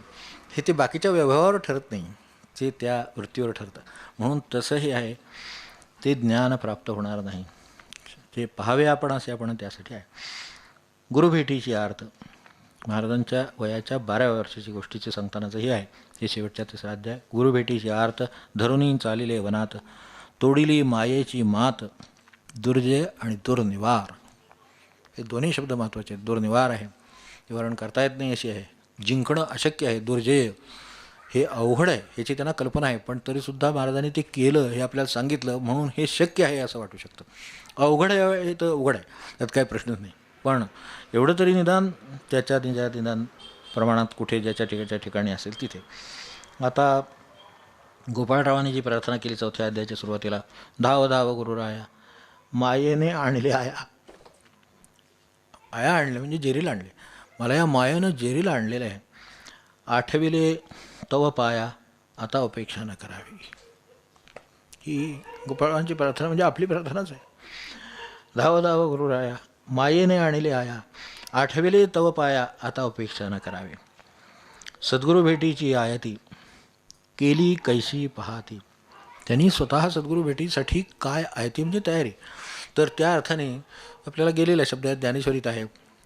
हे ते बाकीच्या व्यवहारावर ठरत नाही, ते त्या वृत्तीवर ठरतं. म्हणून तसं हे आहे, ते ज्ञान प्राप्त होणार नाही. ते पहावे आपण असे आपण त्यासाठी आहे. गुरुभेटीची अर्थ महाराजांच्या वयाच्या 12व्या वर्षाची गोष्टीचे सांगतानाचं हे आहे. हे शेवटचा 3रा अध्याय. गुरुभेटीचे अर्थ. धरुणी चालिले वनात, तोडिली मायेची मात, दुर्जय आणि दुर्निवार. हे दोन्ही शब्द महत्त्वाचे आहेत. दुर्निवार आहे, निवारण करता येत नाही अशी आहे. जिंकणं अशक्य आहे. दुर्जय हे अवघड आहे, याची त्यांना कल्पना आहे, पण तरीसुद्धा महाराजांनी ते केलं हे आपल्याला सांगितलं म्हणून हे शक्य आहे असं वाटू शकतं. अवघड आहे हे तर अवघड आहे, त्यात काही प्रश्नच नाही. पण एवढं तरी निदान त्याच्या निदान प्रमाणात कुठे ज्याच्या ठिकाणी असेल तिथे. आता गोपाळरावांनी जी प्रार्थना केली 4थ्या अध्यायाच्या सुरुवातीला, धाव धाव गुरुराया, मायेने आणले आया. आया आणले म्हणजे जेरीला आणले. मला या मायेनं जेरीला आणलेलं आहे. आठविले तव पाया, आता अपेक्षा न करावी. ही गोपाळांची प्रार्थना म्हणजे आपली प्रार्थनाच आहे. धाव धाव गुरुराया, मायेने आणले आया, आठविले तव पाया, आता अपेक्षा न करावी. सद्गुरू भेटीची आयती, केली कैशी पहाती. त्यांनी स्वतः सद्गुरू भेटीसाठी काय आयती म्हणजे तयारी. तर त्या अर्थाने आपल्याला गेलेल्या शब्दात ज्ञानेश्वरीत आहे,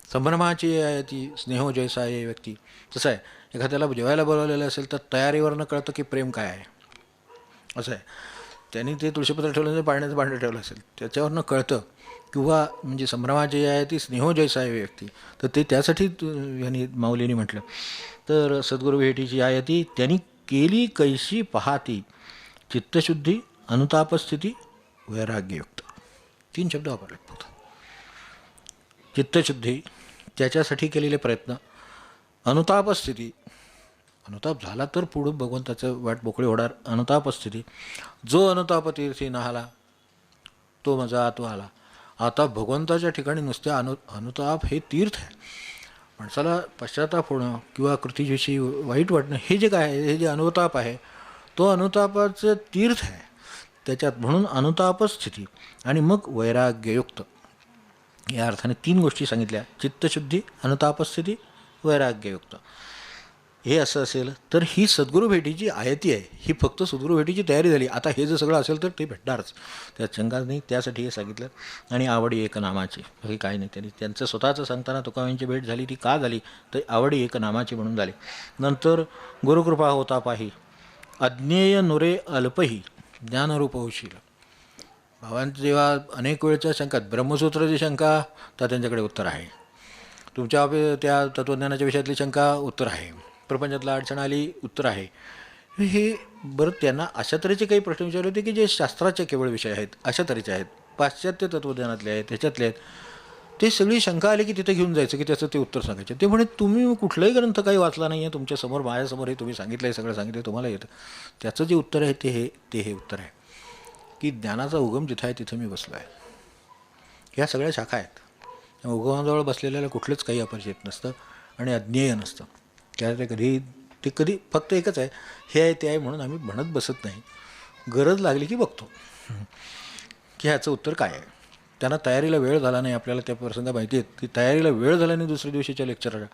संभ्रमाची आयती स्नेहो जैसा आहे व्यक्ती. तसं आहे, एखाद्याला जेवायला बोलावलेलं असेल तर तयारीवरनं कळतं की प्रेम काय आहे. असं आहे, त्यांनी ते तुळशीपत्र ठेवलं असेल, पाण्याचं भांडं ठेवलं असेल, त्याच्यावरनं कळतं. किंवा म्हणजे संभ्रमाची आहे ती स्नेहो जैसा आहे व्यक्ती, तर ते त्यासाठी यांनी माऊलींनी म्हटलं. तर सद्गुरू भेटीची आयती, त्यांनी केली कैशी पहाती, चित्तशुद्धी, अनुतापस्थिती, वैराग्ययुक्त. 3 शब्द वापरले फक्त. चित्तशुद्धी, त्याच्यासाठी केलेले प्रयत्न. अनुतापस्थिती, अनुताप झाला तर पुढं भगवंताचं वाट मोकळी होणार. अनुतापस्थिती, जो अनुताप तीर्थी नाहाला तो माझा आतो आला. आता भगवंताच्या ठिकाणी नुसत्या अनुताप हे तीर्थ आहे. माणसाला पश्चाताप होणं किंवा कृतीविषयी वाईट वाटणं हे जे काय आहे, हे जे अनुताप आहे, तो अनुतापाचं तीर्थ आहे त्याच्यात. म्हणून अनुतापस्थिती आणि मग वैराग्ययुक्त, या अर्थाने 3 गोष्टी सांगितल्या. चित्तशुद्धी, अनुतापस्थिती, वैराग्ययुक्त. हे असं असेल तर ही सद्गुरू भेटीची आयती आहे. ही फक्त सद्गुरू भेटीची तयारी झाली. आता हे जर सगळं असेल तर ते भेटणारच, त्यात शंकाच नाही. त्यासाठी हे सांगितलं. आणि आवडी एक नामाची, हे काही नाही. त्यांनी त्यांचं स्वतःचं सांगताना तुकारामांची भेट झाली ती का झाली तर आवडी एक नामाची म्हणून झाली. नंतर गुरुकृपा होता पाही, अज्ञेय नुरे अल्पही, ज्ञानरूप होशील. भावांचं जेव्हा अनेक वेळच्या शंकात, ब्रह्मसूत्राची शंका तर त्यांच्याकडे उत्तर आहे. तुमच्या त्या तत्त्वज्ञानाच्या विषयातली शंका उत्तर आहे. प्रपंचातला अडचण आली उत्तर आहे. हे बरं त्यांना अशा तऱ्हेचे काही प्रश्न विचारले होते की जे शास्त्राचे केवळ विषय आहेत, अशा तऱ्हेचे आहेत, पाश्चात्य तत्त्वज्ञानातले आहेत, ह्याच्यातले आहेत. ते सगळी शंका आली की तिथे घेऊन जायचं की त्याचं ते उत्तर सांगायचे. ते म्हणे तुम्ही कुठलाही ग्रंथ काही वाचला नाही आहे, तुमच्यासमोर माझ्यासमोर हे तुम्ही सांगितलं आहे, सगळं सांगितलं, तुम्हाला येतं. त्याचं जे उत्तर आहे ते हे उत्तर आहे की ज्ञानाचा उगम जिथं आहे तिथं मी बसलो आहे. ह्या सगळ्या शाखा आहेत. उगमाजवळ बसलेल्याला कुठलंच काही अपरिचित नसतं आणि अज्ञेय नसतं. त्या ते कधी फक्त एकच आहे, हे आहे ते आहे म्हणून आम्ही म्हणत बसत नाही. गरज लागली की बघतो की ह्याचं उत्तर काय आहे. त्यांना तयारीला वेळ झाला नाही, आपल्याला त्या प्रसंग माहिती आहेत की तयारीला वेळ झाला नाही. दुसऱ्या दिवशीच्या लेक्चरला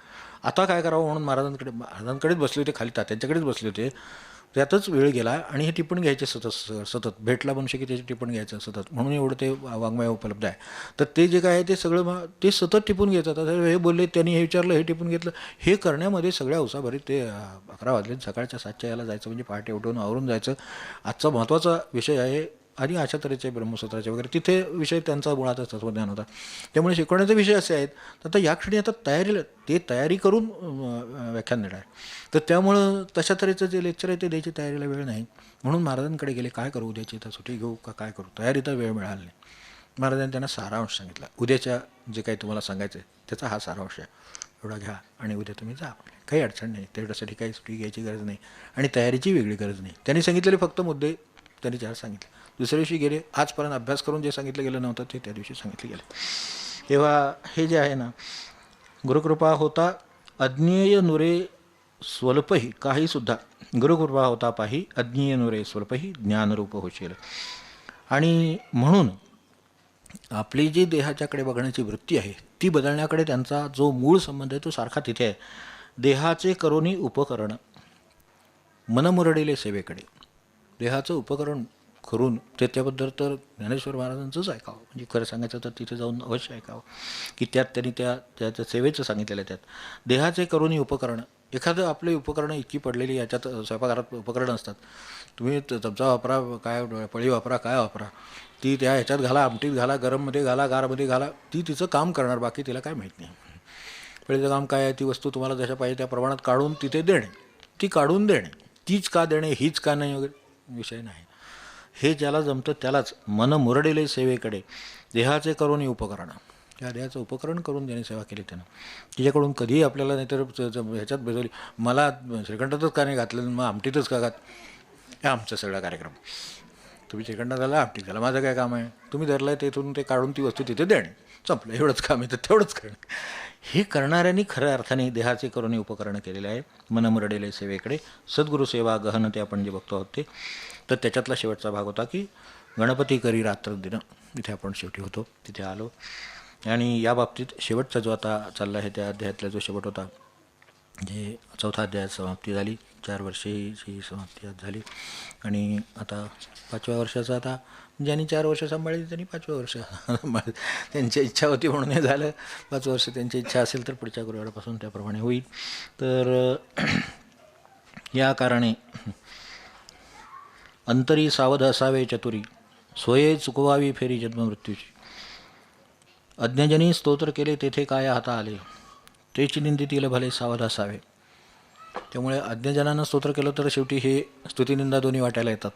आता काय करावं म्हणून महाराजांकडेच बसले होते, खाली तात्यांच्याकडेच बसले होते. त्यातच वेळ गेला आणि हे टिप्पण घ्यायचे सतत भेटला मनुष्य की त्याचे टिप्पण घ्यायचं सतत, म्हणून एवढं ते वाङ्मय उपलब्ध आहे. तर ते जे काय आहे ते सगळं ते सतत टिपून घेतात. आता हे बोलले, त्यांनी हे विचारलं, हे टिपून घेतलं. हे करण्यामध्ये सगळ्या उसाभरीत ते 11 वाजले. सकाळच्या 7च्या याला जायचं म्हणजे पहाटे उठून आवरून जायचं. आजचा महत्त्वाचा विषय आहे आणि अशा तऱ्हेचे ब्रह्मसूत्राचे वगैरे तिथे विषय त्यांचा मुळातच तत्त्वज्ञान होता. त्यामुळे शिकवण्याचे विषय असे आहेत. तर आता या क्षणी आता तयारी करून व्याख्यान देणार आहे. तर त्यामुळं तशा तऱ्हेचं जे लेक्चर आहे ते द्यायची तयारीला वेळ नाही. म्हणून महाराजांकडे गेले, काय करू उद्याची, तर सुट्टी घेऊ का काय करू, तयारीचा वेळ मिळाला नाही. महाराजांनी त्यांना सारांश सांगितला. उद्याच्या जे काही तुम्हाला सांगायचं आहे त्याचा हा सारांश आहे, एवढा घ्या आणि उद्या तुम्ही जा. काही अडचण नाही, तेवढ्यासाठी काही सुट्टी घ्यायची गरज नाही आणि तयारीची वेगळी गरज नाही. त्यांनी सांगितलेले फक्त मुद्दे त्यांनी 4 सांगितले. दुसऱ्या दिवशी गेले, आजपर्यंत अभ्यास करून जे सांगितलं गेलं नव्हतं ते त्या दिवशी सांगितलं गेलं. तेव्हा हे जे आहे ना, गुरुकृपा होता अज्ञेय नुरे स्वल्पही, काहीसुद्धा गुरुकृपा होता पाही, अज्ञेय नुरे स्वल्पही, ज्ञानरूप होशील. आणि म्हणून आपली जी देहाच्याकडे बघण्याची वृत्ती आहे ती बदलण्याकडे त्यांचा जो मूळ संबंध आहे तो सारखा तिथे आहे. देहाचे करोनी उपकरण, मनमुरडिले सेवेकडे. देहाचं उपकरण करून त्याबद्दल तर ज्ञानेश्वर महाराजांचंच ऐकावं. म्हणजे खरं सांगायचं तर तिथे जाऊन अवश्य ऐकावं की त्यात त्यांनी त्याच्या सेवेचं सांगितलेलं आहे. त्यात देहाचे करोनी उपकरण, एखादं आपली उपकरणं इतकी पडलेली, याच्यात स्वयंपाकघरात उपकरणं असतात, तुम्ही चमचा वापरा, काय पळी वापरा, काय वापरा, ती त्या ह्याच्यात घाला, आमटीत घाला, गरममध्ये घाला, गारमध्ये घाला, ती तिचं काम करणार, बाकी तिला काय माहीत नाही. पळीचं काम काय आहे, ती वस्तू तुम्हाला जशा पाहिजे त्या प्रमाणात काढून तिथे देणे, ती काढून देणे, तीच का देणे, हीच का नाही वगैरे विषय नाही. हे ज्याला जमतं त्यालाच मन मुरडेले सेवेकडे देहाचे करून उपकरणं, त्या देहाचं उपकरण करून ज्याने सेवा केली त्यानं, तिच्याकडून कधीही आपल्याला नाहीतर ह्याच्यात बेजवली, मला श्रीखंडातच का नाही घातलं, मग आमटीतच का घात, हे आमचा सगळा कार्यक्रम. तुम्ही श्रीखंडात झाला, आमटीत झाला, माझं काय काम आहे, तुम्ही धरलं आहे तेथून ते काढून ती वस्तू तिथे देणे, संपलं, एवढंच काम आहे, तर तेवढंच करणं. हे करणाऱ्यांनी खऱ्या अर्थाने देहाचे करून उपकरणं केलेले आहे. मन मुरडेले सेवेकडे सद्गुरू सेवा गहन, ते आपण जे बघतो आहोत ते. तर त्याच्यातला शेवटचा भाग होता की गणपती करी रात्र दिन, इथे आपण शेवटी होतो, तिथे आलो. आणि या बाबतीत शेवटचा जो आता चालला आहे त्या अध्यायातला जो शेवट होता, जे चौथा अध्यायात समाप्ती झाली, 4 वर्षेची समाप्ती आज झाली. आणि आता 5व्या वर्षाचा, आता ज्यांनी 4 वर्ष सांभाळली त्यांनी 5व्या वर्ष त्यांची इच्छा होती म्हणून हे झालं. 5 वर्ष त्यांची इच्छा असेल तर पुढच्या गुरुवारपासून त्याप्रमाणे होईल. तर या कारणे अंतरी सावध असावे चतुरी, सोये चुकवावी फेरी जन्ममृत्यूची. अज्ञजनी स्तोत्र केले तेथे काय हाता आले, तेची निंदितील भले सावध असावे. त्यामुळे अज्ञजनानं स्तोत्र केलं तर शेवटी हे स्तुतिनिंदा दोन्ही वाटायला येतात.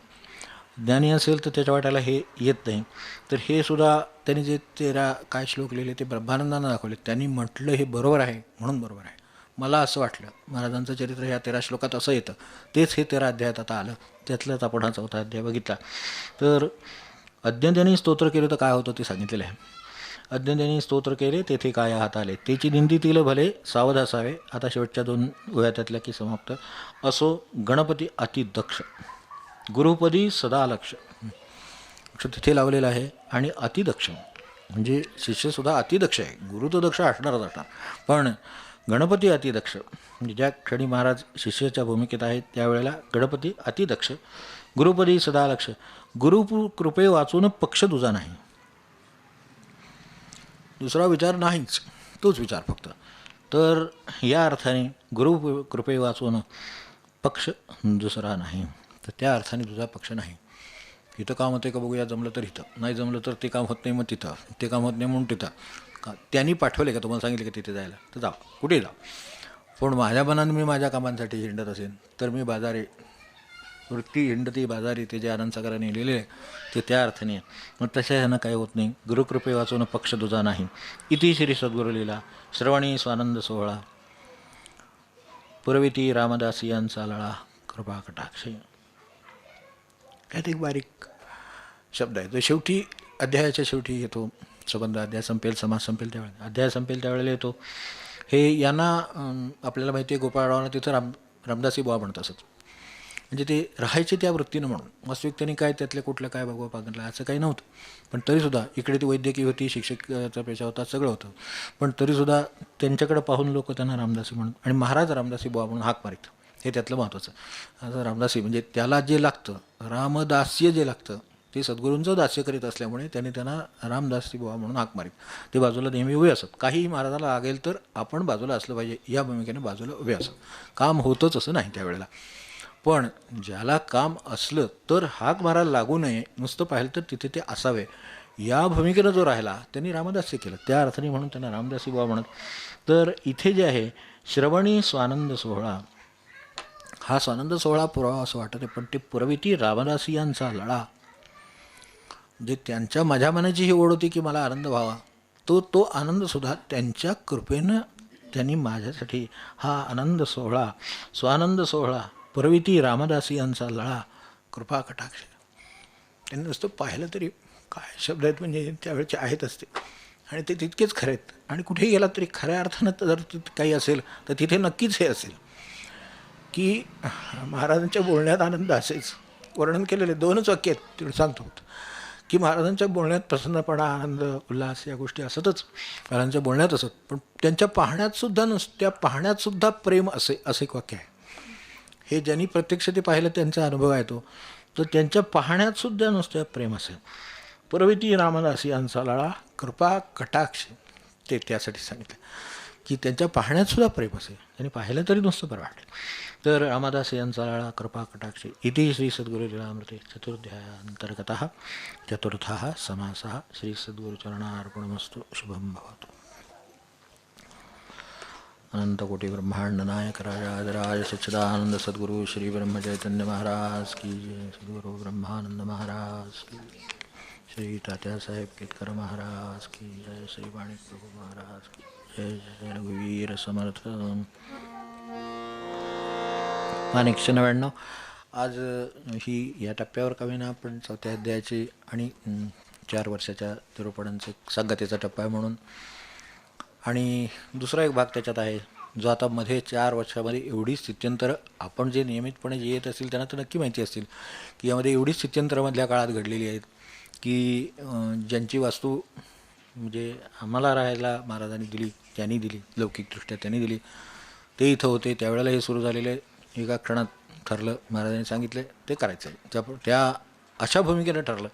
ज्ञानी असेल तर त्याच्या वाटायला हे येत नाही. तर हे सुद्धा त्यांनी जे 13 काय श्लोक लिहिले ते ब्रह्मानंदानं दाखवले. त्यांनी म्हटलं हे बरोबर आहे म्हणून बरोबर आहे. मला असं वाटलं, महाराजांचं चरित्र ह्या 13 श्लोकात असं येतं, तेच हे 13 अध्यायात आता आलं, त्यातलंच आपण हा 4था अध्याय बघितला. तर अज्ञानी स्तोत्र केलं तर काय होतं ते सांगितलेलं आहे. अज्ञानी स्तोत्र केले तेथे काय हात आले, त्याची निंदितील भले सावध असावे. आता शेवटच्या 2 ओव्या त्यातल्या की समाप्त. असो गणपती अति दक्ष, गुरुपदी सदा लक्ष. तिथे लावलेलं आहे. आणि अतिदक्ष म्हणजे शिष्यसुद्धा अतिदक्ष आहे. गुरु तर दक्ष असणारच असणार, पण गणपती अतिदक्ष म्हणजे ज्या क्षणी महाराज शिष्याच्या भूमिकेत आहेत त्यावेळेला गणपती अतिदक्ष, गुरुपदी सदा लक्ष. गुरु कृपे वाचून पक्ष तुझा नाही, दुसरा विचार नाहीच, तोच विचार फक्त. तर या अर्थाने गुरु कृपे वाचून पक्ष दुसरा नाही, तर त्या अर्थाने तुझा पक्ष नाही. इथं काम होते का बघूया, जमलं तर इथं, नाही जमलं तर ते काम होत नाही मग तिथं, ते काम होत नाही म्हणून तिथं. का त्यांनी पाठवले का, तुम्हाला सांगितले का तिथे जायला, तर जा, कुठेही जा. पण माझ्या मनानं मी माझ्या कामांसाठी हिंडत असेल तर मी बाजारी वृत्ती हिंडती बाजारी, ते जे आनंदसागराने लिहिलेले ते त्या अर्थाने. मग तशा ह्यानं काही होत नाही. गुरुकृपे वाचून पक्ष तुझा नाही. इति श्री सद्गुरू लीला श्रवणी स्वानंद सोहळा, पुरविती रामदासी यांचा लळा, कृपा कटाक्षे. यात एक बारीक शब्द आहे, तो शेवटी अध्यायाच्या शेवटी येतो. संबंध अध्याय संपेल, समाज संपेल त्यावेळेला, अध्याय संपेल त्यावेळेला येतो. हे यांना आपल्याला माहिती आहे, गोपाळरावांना तिथं रामदासी बुवा म्हणत असत. म्हणजे ते राहायचे त्या वृत्तीनं म्हणून. वास्तविक त्यांनी काय त्यातल्या कुठलं काय बघवा पागणलं असं काही नव्हतं. पण तरीसुद्धा इकडे ती वैद्यकीय होती, शिक्षकाचा पेशा होता, सगळं होतं. पण तरीसुद्धा त्यांच्याकडे पाहून लोक त्यांना रामदासी म्हणून, आणि महाराज रामदासी बुवा म्हणून हाक मारित, हे त्यातलं महत्त्वाचं. आता रामदासी म्हणजे त्याला जे लागतं, रामदास्य जे लागतं ते सद्गुरूंचं दास्य करीत असल्यामुळे त्यांनी त्यांना रामदासी बुवा म्हणून हाक मारित. ते बाजूला नेहमी उभे असत. काहीही महाराजाला लागेल तर आपण बाजूला असलं पाहिजे या भूमिकेने बाजूला उभे असत. काम होतंच असं नाही त्यावेळेला. पण ज्याला काम असलं तर हाक मारायला लागू नये, नुसतं पाहिलं तर तिथे ते असावे, या भूमिकेनं जो राहिला त्यांनी रामदास्य केलं, त्या अर्थाने म्हणून त्यांना रामदासी बुवा म्हणत. तर इथे जे आहे श्रवणी स्वानंद सोहळा, हा स्वानंद सोहळा पुरावा असं वाटत आहे, पण ते पुरविती रामदासी यांचा लळा. म्हणजे त्यांच्या माझ्या मनाची ही ओढ होती की मला आनंद व्हावा, तो आनंदसुद्धा त्यांच्या कृपेनं त्यांनी माझ्यासाठी हा आनंद सोहळा, स्वानंद सोहळा, पुरविती रामदासी यांचा लळा, कृपा कटाक्ष. त्यांनी नुसतं पाहिलं तरी काय शब्द आहेत, म्हणजे त्यावेळेचे आहेतच ते, आणि ते तितकेच खरे आहेत. आणि कुठेही गेला तरी खऱ्या अर्थानं जर काही असेल तर तिथे नक्कीच हे असेल की महाराजांच्या बोलण्यात आनंद असेच. वर्णन केलेले 2च वाक्य आहेत, तिकडे सांगतो की महाराजांच्या बोलण्यात प्रसन्नपणा, आनंद, उल्हास या गोष्टी असतच महाराजांच्या बोलण्यात असत. पण त्यांच्या पाहण्यातसुद्धा नुसत्या पाहण्यातसुद्धा प्रेम असे एक वाक्य आहे. हे ज्यांनी प्रत्यक्ष ते पाहिलं त्यांचा अनुभव आहे तो. तर त्यांच्या पाहण्यातसुद्धा नुसत्या प्रेम असेल. पुरविती रामदासी यांचा लळा, कृपा कटाक्ष, ते त्यासाठी सांगितलं. की त्यांच्या पाहण्यात सुद्धा प्रेम असेल, त्यांनी पाहिलं तरी नुसतं बरं वाटेल. तर रामदास यांचा कृपा कटाक्षे इति श्री सद्गुरु लीलामृते चतुर्ध्यायांतर्गतः चतुर्थः समासः श्री सद्गुरुचरणार्पणमस्तु. शुभम भवतु. अनंतकोटी ब्रह्मांड नायक राजाधिराज सच्चिदानंद सद्गुरु श्री ब्रह्म चैतन्य महाराज की जय. सद्गुरु ब्रह्मानंद महाराज की, श्री तात्यासाहेब केतकर महाराज की जय. श्री माणिक प्रभू महाराज की जय. जय रघुवीर समर्थ. आणि 199 आज ही या टप्प्यावर का होईना आपण 4थ्या अध्यायाची आणि 4 वर्षाच्या तिरुपणांचे संगतीचा टप्पा आहे म्हणून. आणि दुसरा एक भाग त्याच्यात आहे जो आता मध्ये 4 वर्षामध्ये एवढी स्थित्यंतरं आपण जे नियमितपणे जे येत असतील त्यांना तर नक्की माहिती असतील की यामध्ये एवढी स्थित्यंतरमधल्या काळात घडलेली आहेत की ज्यांची वास्तू म्हणजे आम्हाला राहायला महाराजांनी दिली, ज्यांनी दिली लौकिकदृष्ट्या त्यांनी दिली, ते इथं होते त्यावेळेला हे सुरू झालेले. एका क्षणात ठरलं, महाराजांनी सांगितले ते करायचं आहे, त्या अशा भूमिकेनं ठरलं.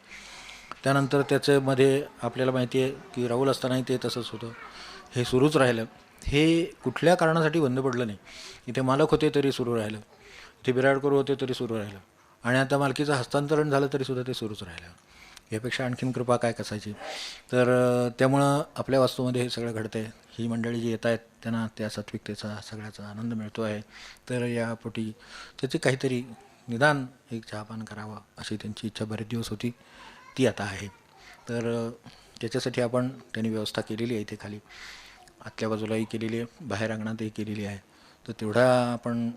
त्यानंतर त्याच्यामध्ये आपल्याला माहिती आहे की राहुल असतानाही ते तसंच होतं, हे सुरूच राहिलं. हे कुठल्या कारणासाठी बंद पडलं नाही. इथे मालक होते तरी सुरू राहिलं, इथे बिराडकर होते तरी सुरू राहिलं, आणि आता मालकीचं हस्तांतरण झालं तरीसुद्धा ते सुरूच राहिलं. यापेक्षा आणखीन कृपा काय कसायची. तर त्यामुळं आपल्या वास्तूमध्ये हे सगळं घडतं आहे. ही मंडळी जी येत आहेत त्यांना त्या सात्विकतेचा सगळ्याचा आनंद मिळतो आहे. तर यापोटी त्याचे काहीतरी निदान एक चहापान करावं अशी त्यांची इच्छा बरेच दिवस होती, ती आता आहे. तर त्याच्यासाठी आपण त्यांनी व्यवस्था केलेली आहे. इथे खाली आतल्या बाजूलाही केलेली आहे, बाहेर अंगणातही केलेली आहे. तर तेवढा आपण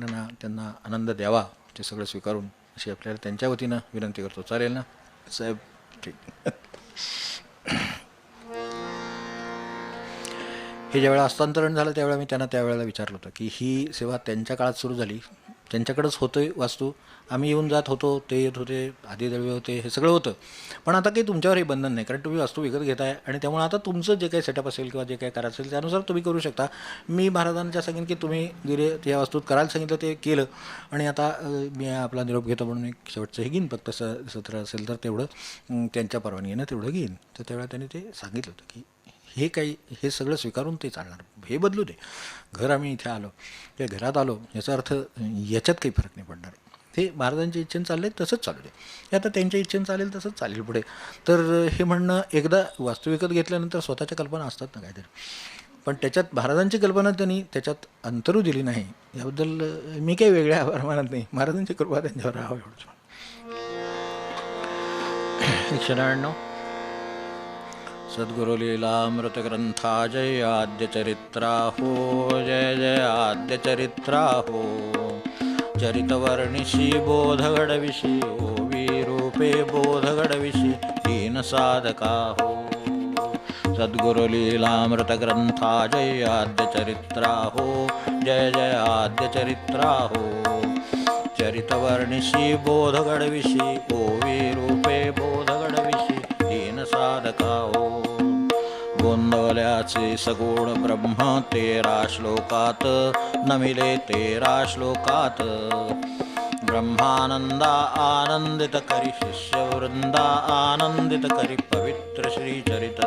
त्यांना आनंद द्यावा ते सगळं स्वीकारून अशी आपल्याला त्यांच्या वतीनं विनंती करतो. चालेल ना साहेब? ठीक. हे ज्यावेळेला हस्तांतरण झालं त्यावेळेला मी त्यांना त्यावेळेला विचारलं होतं की ही सेवा त्यांच्या काळात सुरू झाली, त्यांच्याकडेच होतं वास्तू, आम्ही येऊन जात होतो, ते येत होते, आधी दळवे होते, हे सगळं होतं, पण आता काही तुमच्यावरही बंधन नाही, कारण तुम्ही वास्तू विकत घेताय आणि त्यामुळे आता तुमचं जे काही सेटअप असेल किंवा जे काही करायचं असेल त्यानुसार तुम्ही करू शकता. मी महाराजांच्या सांगेन की तुम्ही दिले या वास्तूत करायला सांगितलं ते केलं. आणि आता मी आपला निरोप घेतो म्हणून एक शेवटचं हे घेईन, फक्त सत्र असेल तर तेवढं त्यांच्या परवानगीनं तेवढं घेईन. तर त्यावेळेला त्यांनी ते सांगितलं होतं की हे काही हे सगळं स्वीकारून ते चालणार, हे बदलू दे. घर आम्ही इथे आलो त्या घरात आलो याचा अर्थ याच्यात काही फरक नाही पडणार. ते महाराजांच्या इच्छेनं चाललं आहे तसंच चालू दे, हे आता त्यांच्या इच्छेनं चालेल तसंच चालेल पुढे. तर हे म्हणणं एकदा वास्तू विकत घेतल्यानंतर स्वतःच्या कल्पना असतात ना काहीतरी, पण त्याच्यात महाराजांची कल्पना त्यांनी त्याच्यात अंतरू दिली नाही. याबद्दल मी काही वेगळ्या आभार मानत नाही, महाराजांची कृपा त्यांच्यावर राहावं एवढंच. 199 सद्गुरु लीलामृत ग्रंथा जय आद्य चरित्रा हो. जय जय आद्य चरित्रा हो. चरितवर्णिषी बोधगडविषी ओवी रूपे बोधगडविषी दीन साधका हो. सद्गुरु लीलामृत ग्रंथा जय आद्य चरित्रा हो. जय जय आद्य चरित्रा हो. चरितवर्णिषी बोधगडविषी ओवी रूपे बोधगडविषी दीन साधका हो. गोंदवल्याचे सगुण ब्रह्म 13 श्लोकात नमिले 13 श्लोकात. ब्रह्मानंदा आनंदित करी शिष्यवृंदा आनंदित करी पवित्र श्रीचरित.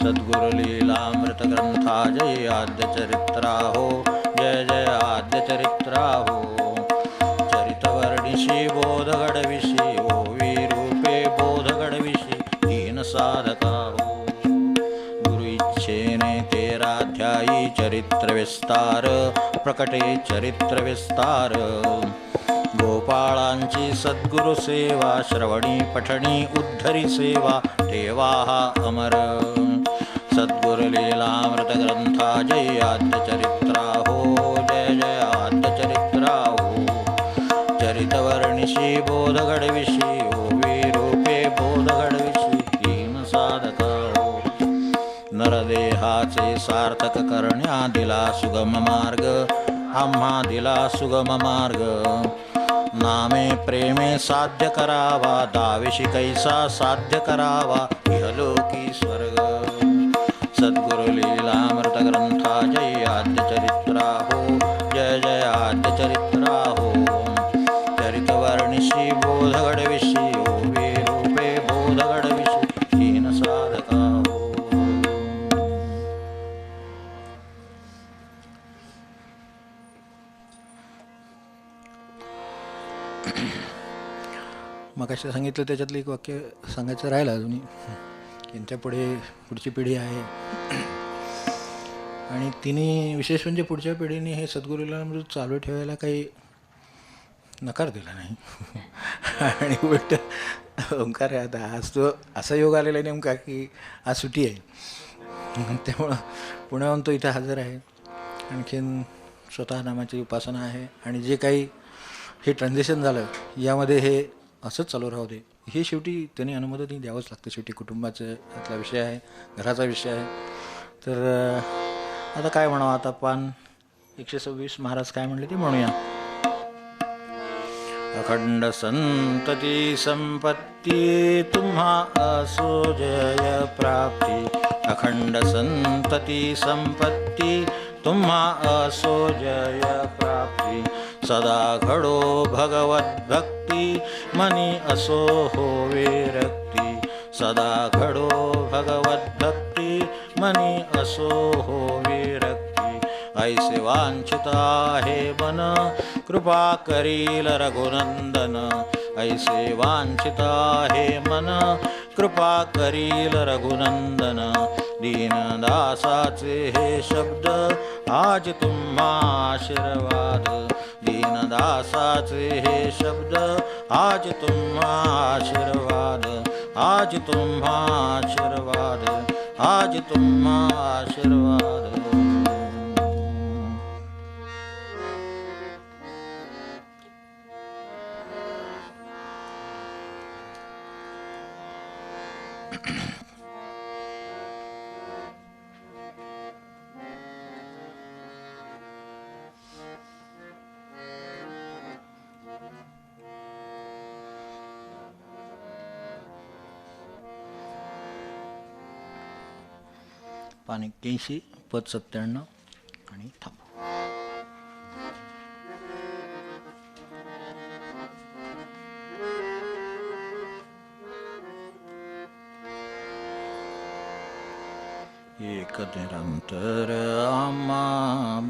सद्गुरु लीलामृत ग्रंथा जय आद्य चरित्रा हो. जय जय आद्य चरित्रा हो. चरितवर्णिषी बोधगडविषी ओवी रूपे बोधगडविषी दीन साधका हो. गुरु इच्छेने 13 अध्यायी चरित्र विस्तार प्रकटे चरित्र विस्तार. गोपाळांची सद्गुरु सेवा श्रवणी पठणी उद्धरी सेवा ठेवा हा अमर. सद्गुरु लीलामृत ग्रंथा जय आद्य चरित्रा हो. जय जय आद्य चरित्रा हो. चरितवर्णिषी बोधगडविषी ओवी रूपे बोधगडविषी दीन साधका हो. नरदेहाचे सार्थक करण्या दिला सुगम मार्ग, आम्हा दिला सुगम मार्ग. नामे प्रेमे साध्य करावा, दाविशी कैसा साध्य करावा इहलोकी स्वर्ग. सद्गुरु लीलामृत ग्रंथा जय आद्य चरित्रा हो. जय जय आद्य चरित्रा हो. चरितवर्णिषी बोधगडविषी ओवी रूपे बोधगडविषी दीन साधका हो. मगाशी सांगितलं त्याच्यातलं एक वाक्य सांगायचं राहिलं अजूनही. यांच्या पुढची पिढी आहे आणि तिने विशेष म्हणजे पुढच्या पिढीने हे सद्गुरूला चालू ठेवायला काही नकार दिला नाही. आणि उलट ओंकार आहे आता आज तो असा योग आलेला आहे नेमका की आज सुट्टी आहे, त्यामुळं पुण्याहून तो इथं हजर आहे. आणखीन स्वतः नामाची उपासना आहे आणि जे काही हे ट्रान्झॅक्शन झालं यामध्ये हे असंच चालू राहू दे, हे शेवटी त्यांनी अनुमोदन द्यावंच लागतं. शेवटी कुटुंबाचा यातला विषय आहे, घराचा विषय आहे. तर आता काय म्हणावं, आता पान 126 महाराज काय म्हणले ते म्हणूया. अखंड संतती संपत्ती तुम्हा असो जय प्राप्ती. अखंड संतती संपत्ती तुम्हा असो जय प्राप्ती. सदा घडो भगवत भक्ती मनी असो होवे रक्ती. सदा घडो भगवत भक्ती मनी असो होवे रक्ती. ऐसे वांछित आहे मन कृपा करील रघुनंदन. ऐसे वांछित आहे मन कृपा करील रघुनंदन. दीनदासाचे हे शब्द आज तुम्हा आशीर्वाद. दीनदासाचे हे शब्द आज तुम्हा आशीर्वाद. आज तुम्हा आशीर्वाद. आज तुम्हा आशीर्वाद. पान 81 पद 97 आणि थांबू. एक निरंतर आम्हा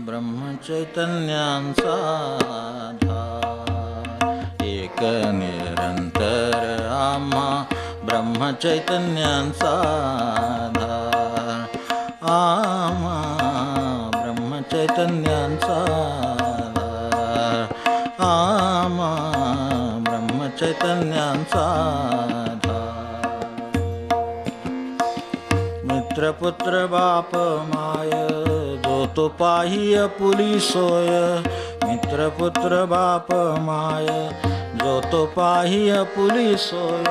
ब्रह्मचैतन्यांचा धार. एक निरंतर आम्हा ब्रह्मचैतन्यांचा धार. आम्हा ब्रह्मचैतन्यांचा धार. आम्हा ब्रह्मचैतन्यांचा धार. मित्रपुत्र बाप माय जो तो पाही आपुली सोय. मित्रपुत्र बाप माय जो तो पाही आपुली सोय.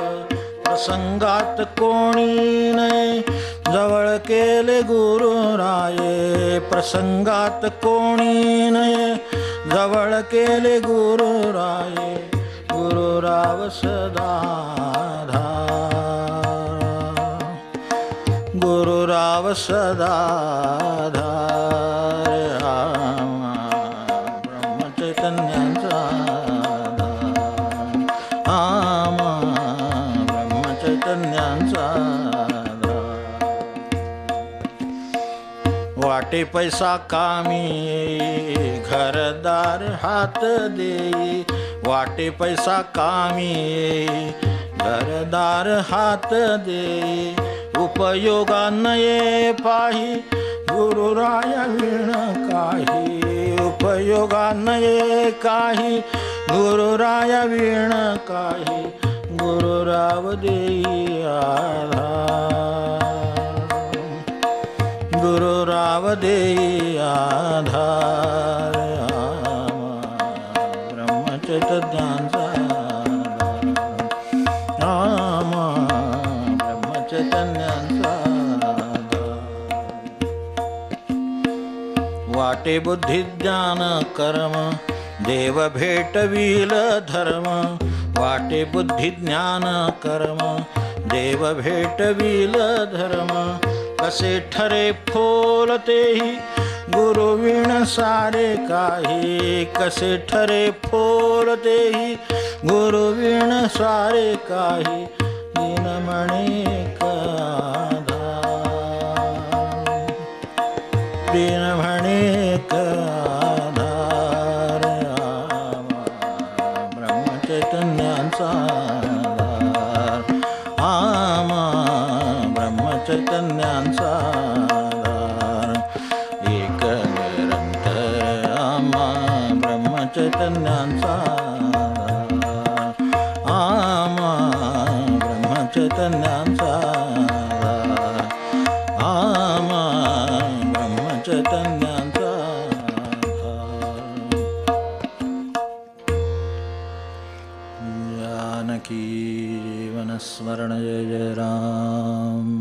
प्रसंगात कोणी नाही जवळ केले गुरुराये. प्रसंगात कोणी नाही जवळ केले गुरुराये. गुरुराव सदा धार. गुरुराव सदा धार. ब्रह्मचैतन्यांचा धार. आम्हा ब्रह्मचैतन्यांचा वाटे पैसा कामी येई घरदार हात देई. वाटे पैसा कामी येई घरदार हात देई. उपयोगा नये पाही गुरुराया विण काही. उपयोगा नये काही गुरुराया विण काही. गुरुराव देई आधार. गुरुराव देई आधार. ब्रह्मचैतन्यांचा आम्हा ब्रह्मचैतन्यांचा. वाटे बुद्धी ज्ञान कर्म देव भेटविल धर्म. वाटे बुद्धी ज्ञान कर्म देव भेटविल धर्म. कसे ठरे फोलतेही गुरुविण सारे काही. कसे ठरे फोलतेही गुरुविण सारे काही. दीन म्हणे दीन म्हणे आधार. ब्रह्मचैतन्यांचा ब्रह्मचैतन्यांचा आमा ब्रह्मचैतन्यांचा आमा ब्रह्मचैतन्यांचा जानकी जीवनस्मरण जय जय राम.